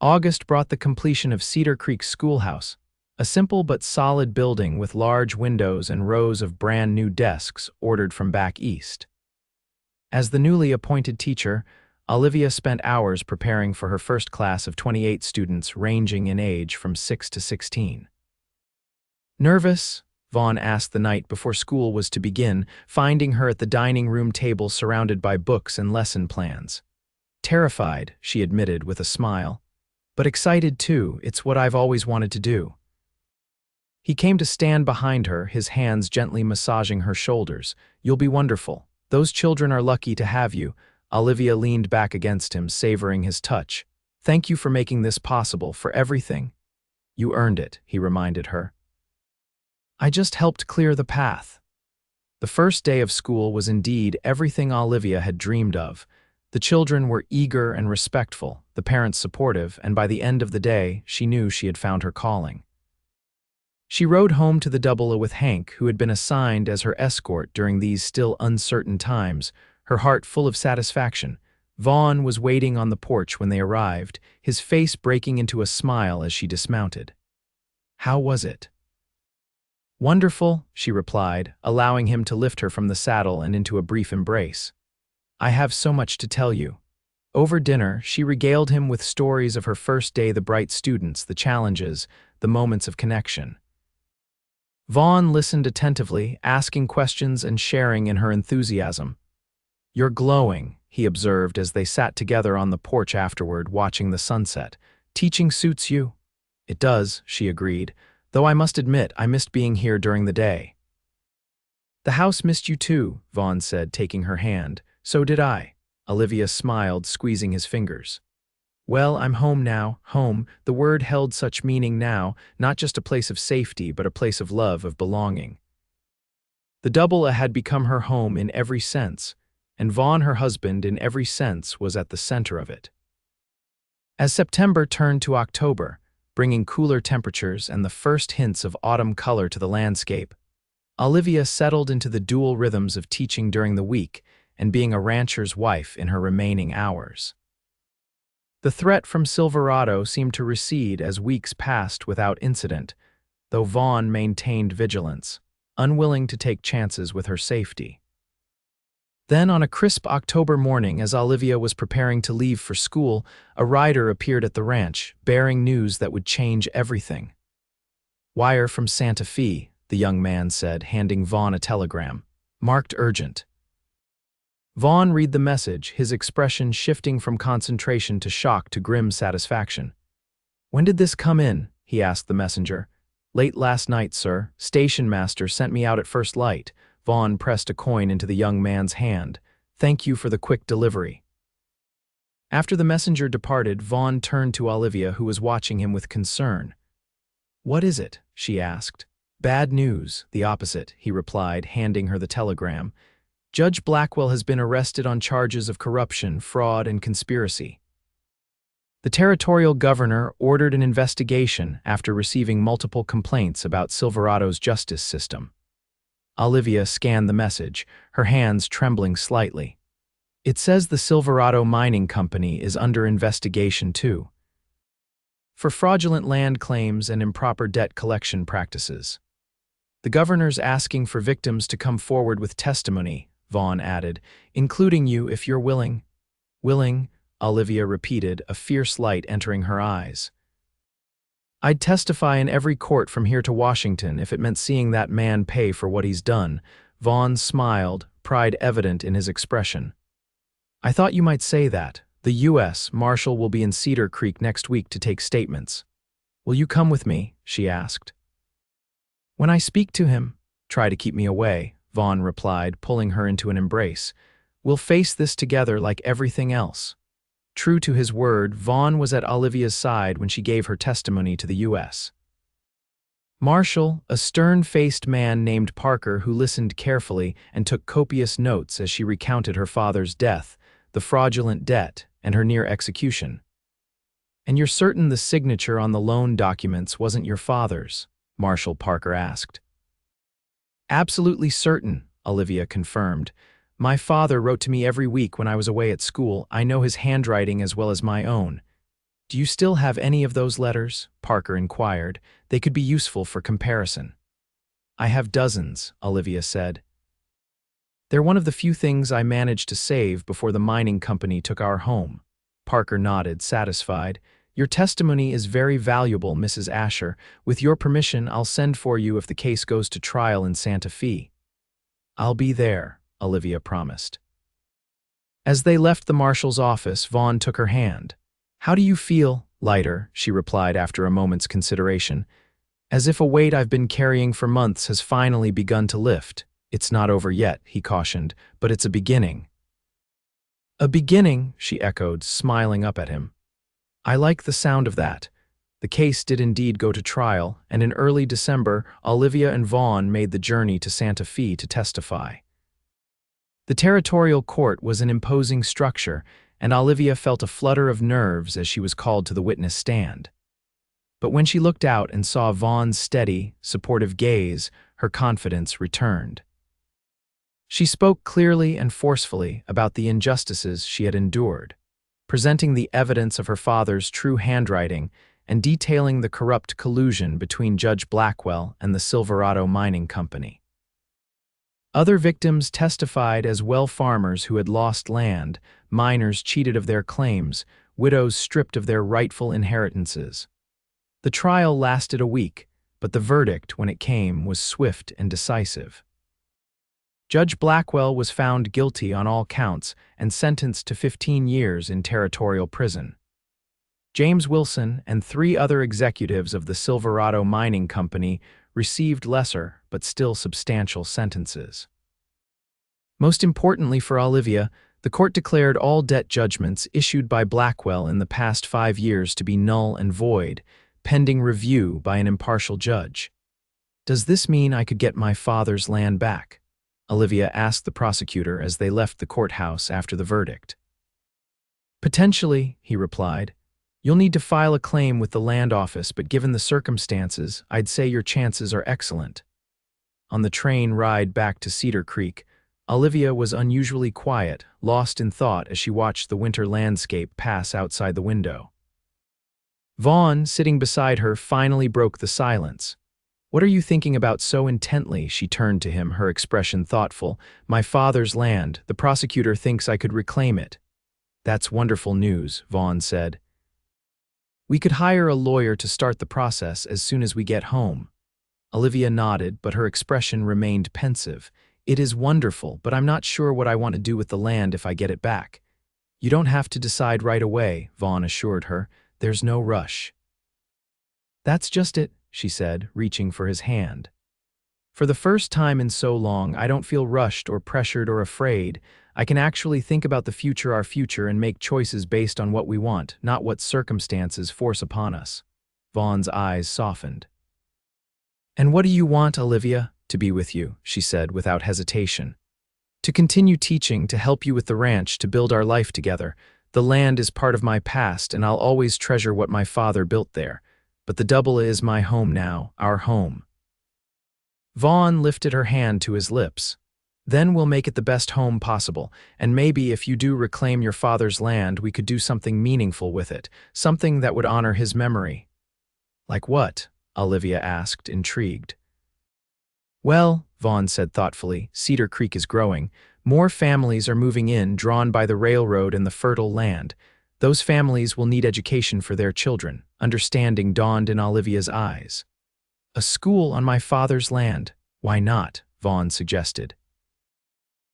August brought the completion of Cedar Creek Schoolhouse, a simple but solid building with large windows and rows of brand-new desks ordered from back east. As the newly appointed teacher, Olivia spent hours preparing for her first class of 28 students ranging in age from 6 to 16. "Nervous?" Vaughn asked the night before school was to begin, finding her at the dining room table surrounded by books and lesson plans. "Terrified," she admitted with a smile. "But excited too. It's what I've always wanted to do." He came to stand behind her, his hands gently massaging her shoulders. "You'll be wonderful. Those children are lucky to have you." Olivia leaned back against him, savoring his touch. "Thank you for making this possible, for everything." "You earned it," he reminded her. "I just helped clear the path." The first day of school was indeed everything Olivia had dreamed of. The children were eager and respectful, the parents supportive, and by the end of the day, she knew she had found her calling. She rode home to the Double A with Hank, who had been assigned as her escort during these still uncertain times, her heart full of satisfaction. Vaughn was waiting on the porch when they arrived, his face breaking into a smile as she dismounted. "How was it?" "Wonderful," she replied, allowing him to lift her from the saddle and into a brief embrace. "I have so much to tell you." Over dinner, she regaled him with stories of her first day, the bright students, the challenges, the moments of connection. Vaughn listened attentively, asking questions and sharing in her enthusiasm. "You're glowing," he observed as they sat together on the porch afterward, watching the sunset. "Teaching suits you." "It does," she agreed, "though I must admit I missed being here during the day." "The house missed you too," Vaughn said, taking her hand. "So did I." Olivia smiled, squeezing his fingers. "Well, I'm home now, home." The word held such meaning now, not just a place of safety, but a place of love, of belonging. The Double A had become her home in every sense, and Vaughn, her husband, in every sense, was at the center of it. As September turned to October, bringing cooler temperatures and the first hints of autumn color to the landscape, Olivia settled into the dual rhythms of teaching during the week and being a rancher's wife in her remaining hours. The threat from Silverado seemed to recede as weeks passed without incident, though Vaughn maintained vigilance, unwilling to take chances with her safety. Then, on a crisp October morning, as Olivia was preparing to leave for school, a rider appeared at the ranch, bearing news that would change everything. Wire from Santa Fe, the young man said, handing Vaughn a telegram. Marked urgent. Vaughn read the message, his expression shifting from concentration to shock to grim satisfaction. When did this come in? He asked the messenger. Late last night, sir. Station master sent me out at first light. Vaughn pressed a coin into the young man's hand. Thank you for the quick delivery. After the messenger departed, Vaughn turned to Olivia, who was watching him with concern. What is it? She asked. Bad news, the opposite, he replied, handing her the telegram. Judge Blackwell has been arrested on charges of corruption, fraud, and conspiracy. The territorial governor ordered an investigation after receiving multiple complaints about Silverado's justice system. Olivia scanned the message, her hands trembling slightly. It says the Silverado Mining Company is under investigation too, for fraudulent land claims and improper debt collection practices. The governor's asking for victims to come forward with testimony, Vaughn added, including you if you're willing. Willing, Olivia repeated, a fierce light entering her eyes. I'd testify in every court from here to Washington if it meant seeing that man pay for what he's done. Vaughn smiled, pride evident in his expression. I thought you might say that. The U.S. Marshal will be in Cedar Creek next week to take statements. Will you come with me? She asked. When I speak to him, try to keep me away, Vaughn replied, pulling her into an embrace. We'll face this together like everything else. True to his word, Vaughn was at Olivia's side when she gave her testimony to the U.S. Marshal, a stern-faced man named Parker who listened carefully and took copious notes as she recounted her father's death, the fraudulent debt, and her near execution. And you're certain the signature on the loan documents wasn't your father's? Marshal Parker asked. Absolutely certain, Olivia confirmed. My father wrote to me every week when I was away at school. I know his handwriting as well as my own. Do you still have any of those letters? Parker inquired. They could be useful for comparison. I have dozens, Olivia said. They're one of the few things I managed to save before the mining company took our home. Parker nodded, satisfied. Your testimony is very valuable, Mrs. Asher. With your permission, I'll send for you if the case goes to trial in Santa Fe. I'll be there, Olivia promised. As they left the marshal's office, Vaughn took her hand. How do you feel? Lighter, she replied after a moment's consideration. As if a weight I've been carrying for months has finally begun to lift. It's not over yet, he cautioned, but it's a beginning. A beginning, she echoed, smiling up at him. I like the sound of that. The case did indeed go to trial, and in early December, Olivia and Vaughn made the journey to Santa Fe to testify. The territorial court was an imposing structure, and Olivia felt a flutter of nerves as she was called to the witness stand. But when she looked out and saw Vaughn's steady, supportive gaze, her confidence returned. She spoke clearly and forcefully about the injustices she had endured, presenting the evidence of her father's true handwriting and detailing the corrupt collusion between Judge Blackwell and the Silverado Mining Company. Other victims testified as well, farmers who had lost land, miners cheated of their claims, widows stripped of their rightful inheritances. The trial lasted a week, but the verdict, when it came, was swift and decisive. Judge Blackwell was found guilty on all counts and sentenced to 15 years in territorial prison. James Wilson and 3 other executives of the Silverado Mining Company received lesser but still substantial sentences. Most importantly for Olivia, the court declared all debt judgments issued by Blackwell in the past 5 years to be null and void, pending review by an impartial judge. Does this mean I could get my father's land back? Olivia asked the prosecutor as they left the courthouse after the verdict. Potentially, he replied. You'll need to file a claim with the land office, but given the circumstances, I'd say your chances are excellent. On the train ride back to Cedar Creek, Olivia was unusually quiet, lost in thought as she watched the winter landscape pass outside the window. Vaughn, sitting beside her, finally broke the silence. What are you thinking about so intently? She turned to him, her expression thoughtful. My father's land. The prosecutor thinks I could reclaim it. That's wonderful news, Vaughn said. We could hire a lawyer to start the process as soon as we get home. Olivia nodded, but her expression remained pensive. It is wonderful, but I'm not sure what I want to do with the land if I get it back. You don't have to decide right away, Vaughn assured her. There's no rush. That's just it, she said, reaching for his hand. For the first time in so long, I don't feel rushed or pressured or afraid. I can actually think about our future, and make choices based on what we want, not what circumstances force upon us. Vaughn's eyes softened. And what do you want, Olivia? To be with you, she said without hesitation. To continue teaching, to help you with the ranch, to build our life together. The land is part of my past, and I'll always treasure what my father built there. But the double is my home now, our home. Vaughn lifted her hand to his lips. Then we'll make it the best home possible, and maybe if you do reclaim your father's land, we could do something meaningful with it, something that would honor his memory. Like what? Olivia asked, intrigued. Well, Vaughn said thoughtfully, Cedar Creek is growing. More families are moving in, drawn by the railroad and the fertile land. Those families will need education for their children. Understanding dawned in Olivia's eyes. A school on my father's land. Why not? Vaughn suggested.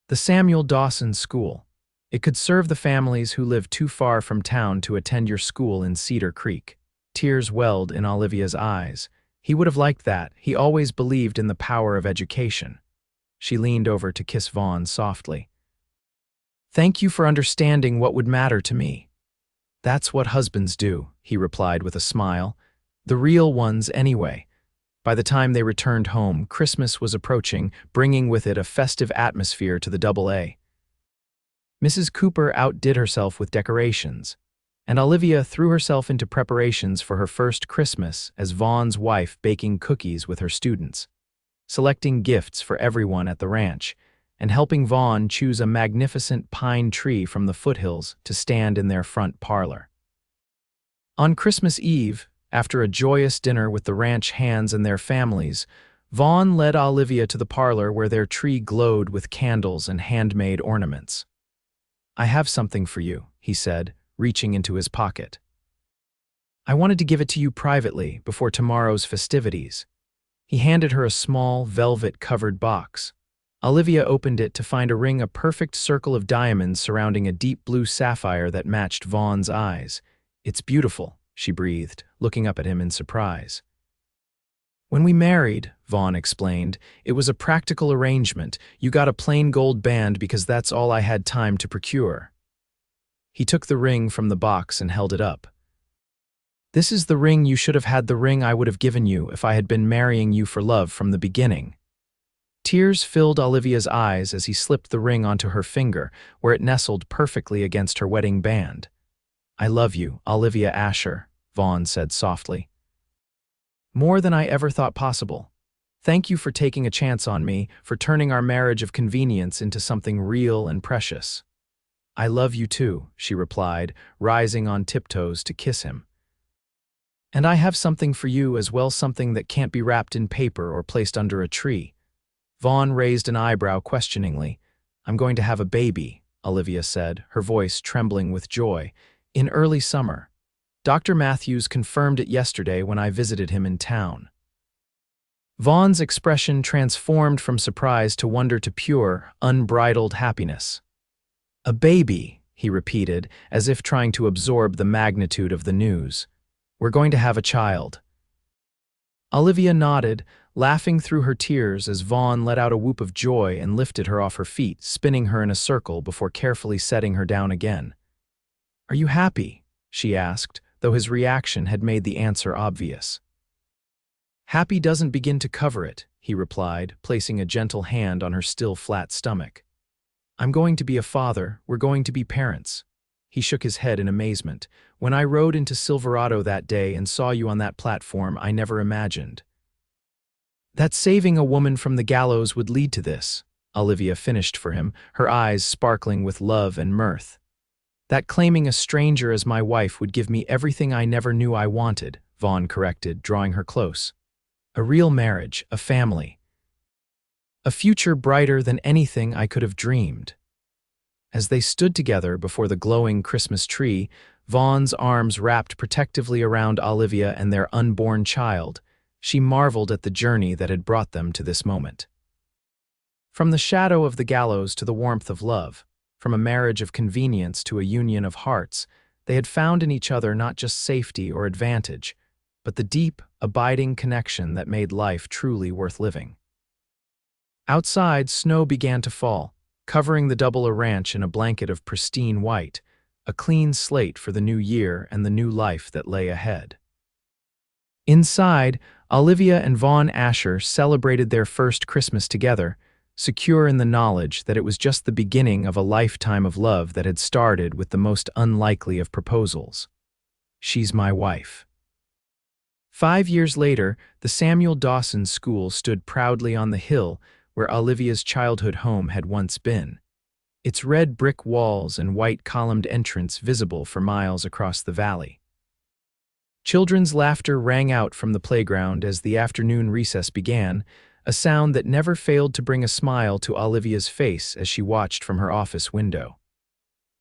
The Samuel Dawson School. It could serve the families who live too far from town to attend your school in Cedar Creek. Tears welled in Olivia's eyes. He would have liked that. He always believed in the power of education. She leaned over to kiss Vaughn softly. Thank you for understanding what would matter to me. That's what husbands do, he replied with a smile. The real ones anyway. By the time they returned home, Christmas was approaching, bringing with it a festive atmosphere to the AA. Mrs. Cooper outdid herself with decorations, and Olivia threw herself into preparations for her first Christmas as Vaughn's wife, baking cookies with her students, selecting gifts for everyone at the ranch, and helping Vaughn choose a magnificent pine tree from the foothills to stand in their front parlor. On Christmas Eve, after a joyous dinner with the ranch hands and their families, Vaughn led Olivia to the parlor where their tree glowed with candles and handmade ornaments. I have something for you, he said, reaching into his pocket. I wanted to give it to you privately before tomorrow's festivities. He handed her a small, velvet-covered box. Olivia opened it to find a perfect circle of diamonds surrounding a deep blue sapphire that matched Vaughn's eyes. It's beautiful, she breathed, looking up at him in surprise. When we married, Vaughn explained, it was a practical arrangement. You got a plain gold band because that's all I had time to procure. He took the ring from the box and held it up. This is the ring you should have had, the ring I would have given you if I had been marrying you for love from the beginning. Tears filled Olivia's eyes as he slipped the ring onto her finger, where it nestled perfectly against her wedding band. I love you, Olivia Asher, Vaughn said softly. More than I ever thought possible. Thank you for taking a chance on me, for turning our marriage of convenience into something real and precious. I love you too, she replied, rising on tiptoes to kiss him. And I have something for you as well, something that can't be wrapped in paper or placed under a tree. Vaughn raised an eyebrow questioningly. I'm going to have a baby, Olivia said, her voice trembling with joy. In early summer. Dr. Matthews confirmed it yesterday when I visited him in town. Vaughn's expression transformed from surprise to wonder to pure, unbridled happiness. A baby, he repeated, as if trying to absorb the magnitude of the news. We're going to have a child. Olivia nodded, laughing through her tears as Vaughn let out a whoop of joy and lifted her off her feet, spinning her in a circle before carefully setting her down again. Are you happy? She asked, though his reaction had made the answer obvious. Happy doesn't begin to cover it, he replied, placing a gentle hand on her still flat stomach. I'm going to be a father, we're going to be parents. He shook his head in amazement. When I rode into Silverado that day and saw you on that platform, I never imagined that saving a woman from the gallows would lead to this, Olivia finished for him, her eyes sparkling with love and mirth. That claiming a stranger as my wife would give me everything I never knew I wanted, Vaughn corrected, drawing her close. A real marriage, a family. A future brighter than anything I could have dreamed. As they stood together before the glowing Christmas tree, Vaughn's arms wrapped protectively around Olivia and their unborn child, She marveled at the journey that had brought them to this moment. From the shadow of the gallows to the warmth of love, from a marriage of convenience to a union of hearts, they had found in each other not just safety or advantage, but the deep, abiding connection that made life truly worth living. Outside, snow began to fall, covering the Double Ranch in a blanket of pristine white, a clean slate for the new year and the new life that lay ahead. Inside, Olivia and Vaughn Asher celebrated their first Christmas together, secure in the knowledge that it was just the beginning of a lifetime of love that had started with the most unlikely of proposals. "She's my wife." 5 years later, the Samuel Dawson School stood proudly on the hill where Olivia's childhood home had once been, its red brick walls and white columned entrance visible for miles across the valley. Children's laughter rang out from the playground as the afternoon recess began, a sound that never failed to bring a smile to Olivia's face as she watched from her office window.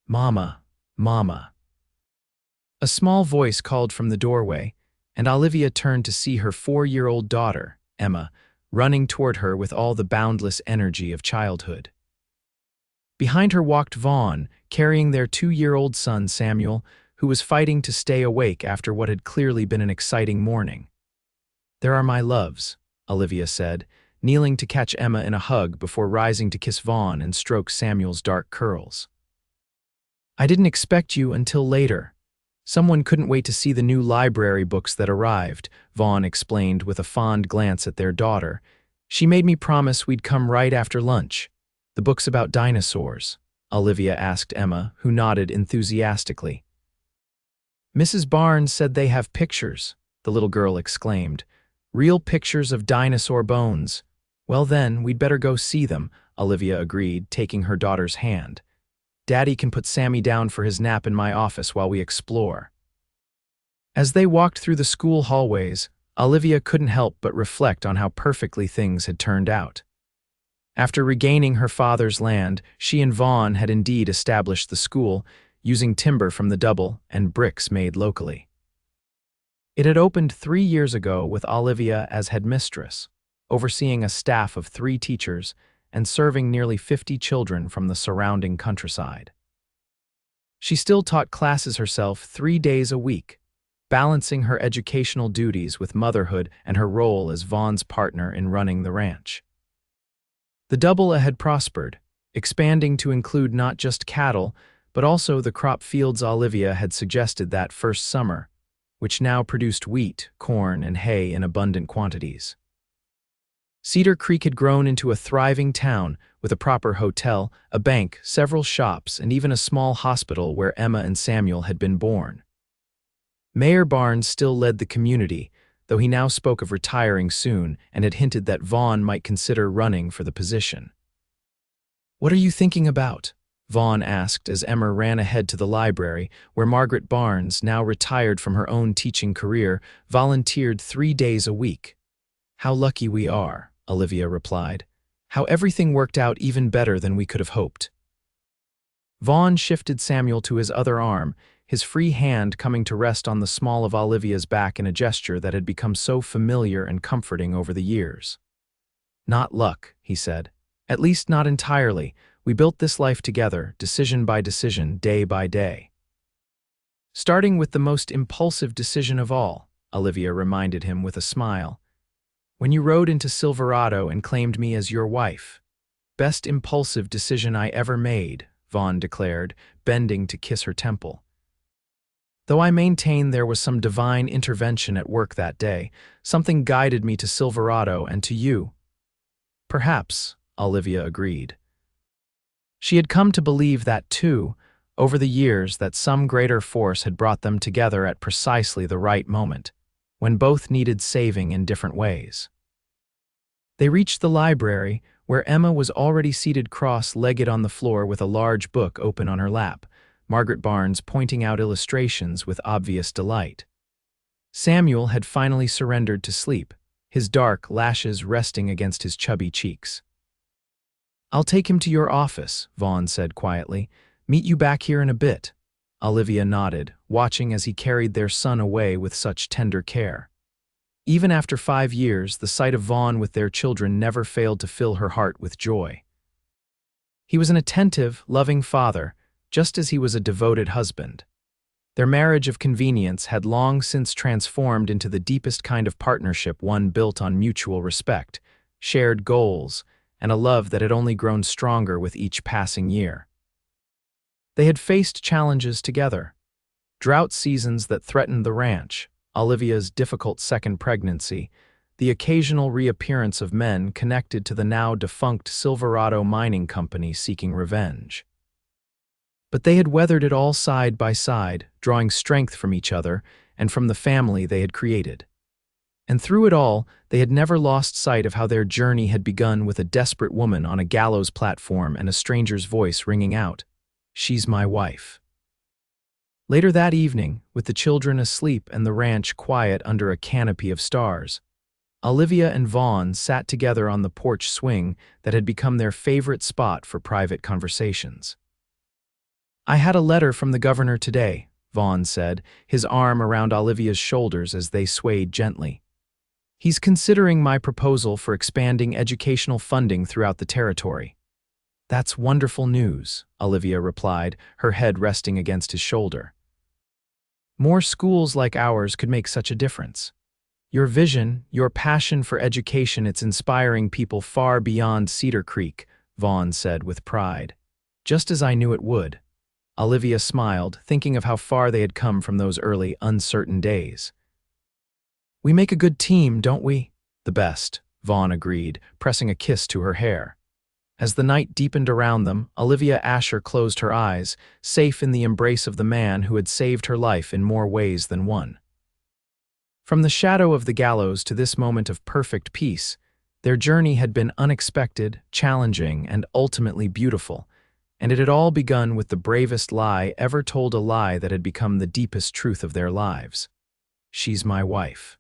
"Mama, Mama." A small voice called from the doorway, and Olivia turned to see her 4-year-old daughter, Emma, running toward her with all the boundless energy of childhood. Behind her walked Vaughn, carrying their 2-year-old son Samuel, who was fighting to stay awake after what had clearly been an exciting morning. "There are my loves," Olivia said, kneeling to catch Emma in a hug before rising to kiss Vaughn and stroke Samuel's dark curls. "I didn't expect you until later. Someone couldn't wait to see the new library books that arrived," Vaughn explained with a fond glance at their daughter. "She made me promise we'd come right after lunch." "The books about dinosaurs?" Olivia asked Emma, who nodded enthusiastically. "Mrs. Barnes said they have pictures," the little girl exclaimed. "Real pictures of dinosaur bones." "Well then, we'd better go see them," Olivia agreed, taking her daughter's hand. "Daddy can put Sammy down for his nap in my office while we explore." As they walked through the school hallways, Olivia couldn't help but reflect on how perfectly things had turned out. After regaining her father's land, she and Vaughn had indeed established the school, using timber from the Double and bricks made locally. It had opened 3 years ago with Olivia as headmistress, overseeing a staff of 3 teachers and serving nearly 50 children from the surrounding countryside. She still taught classes herself 3 days a week, balancing her educational duties with motherhood and her role as Vaughn's partner in running the ranch. The Double had prospered, expanding to include not just cattle, but also the crop fields Olivia had suggested that first summer, which now produced wheat, corn, and hay in abundant quantities. Cedar Creek had grown into a thriving town with a proper hotel, a bank, several shops, and even a small hospital where Emma and Samuel had been born. Mayor Barnes still led the community, though he now spoke of retiring soon and had hinted that Vaughn might consider running for the position. "What are you thinking about?" Vaughn asked as Emma ran ahead to the library, where Margaret Barnes, now retired from her own teaching career, volunteered 3 days a week. "How lucky we are," Olivia replied. "How everything worked out even better than we could have hoped." Vaughn shifted Samuel to his other arm, his free hand coming to rest on the small of Olivia's back in a gesture that had become so familiar and comforting over the years. "Not luck," he said. "At least not entirely. We built this life together, decision by decision, day by day." "Starting with the most impulsive decision of all," Olivia reminded him with a smile. "When you rode into Silverado and claimed me as your wife. Best impulsive decision I ever made," Vaughn declared, bending to kiss her temple. "Though I maintain there was some divine intervention at work that day, something guided me to Silverado and to you." "Perhaps," Olivia agreed. She had come to believe that too, over the years, that some greater force had brought them together at precisely the right moment, when both needed saving in different ways. They reached the library, where Emma was already seated cross-legged on the floor with a large book open on her lap, Margaret Barnes pointing out illustrations with obvious delight. Samuel had finally surrendered to sleep, his dark lashes resting against his chubby cheeks. "I'll take him to your office," Vaughn said quietly. "Meet you back here in a bit." Olivia nodded, watching as he carried their son away with such tender care. Even after 5 years, the sight of Vaughn with their children never failed to fill her heart with joy. He was an attentive, loving father, just as he was a devoted husband. Their marriage of convenience had long since transformed into the deepest kind of partnership, one built on mutual respect, shared goals, and a love that had only grown stronger with each passing year. They had faced challenges together: drought seasons that threatened the ranch, Olivia's difficult second pregnancy, the occasional reappearance of men connected to the now-defunct Silverado Mining Company seeking revenge. But they had weathered it all side by side, drawing strength from each other and from the family they had created. And through it all, they had never lost sight of how their journey had begun with a desperate woman on a gallows platform and a stranger's voice ringing out, "She's my wife." Later that evening, with the children asleep and the ranch quiet under a canopy of stars, Olivia and Vaughn sat together on the porch swing that had become their favorite spot for private conversations. "I had a letter from the governor today," Vaughn said, his arm around Olivia's shoulders as they swayed gently. "He's considering my proposal for expanding educational funding throughout the territory." "That's wonderful news," Olivia replied, her head resting against his shoulder. "More schools like ours could make such a difference. Your vision, your passion for education, it's inspiring people far beyond Cedar Creek," Vaughn said with pride. "Just as I knew it would." Olivia smiled, thinking of how far they had come from those early, uncertain days. "We make a good team, don't we?" "The best," Vaughn agreed, pressing a kiss to her hair. As the night deepened around them, Olivia Asher closed her eyes, safe in the embrace of the man who had saved her life in more ways than one. From the shadow of the gallows to this moment of perfect peace, their journey had been unexpected, challenging, and ultimately beautiful, and it had all begun with the bravest lie ever told, a lie that had become the deepest truth of their lives. "She's my wife."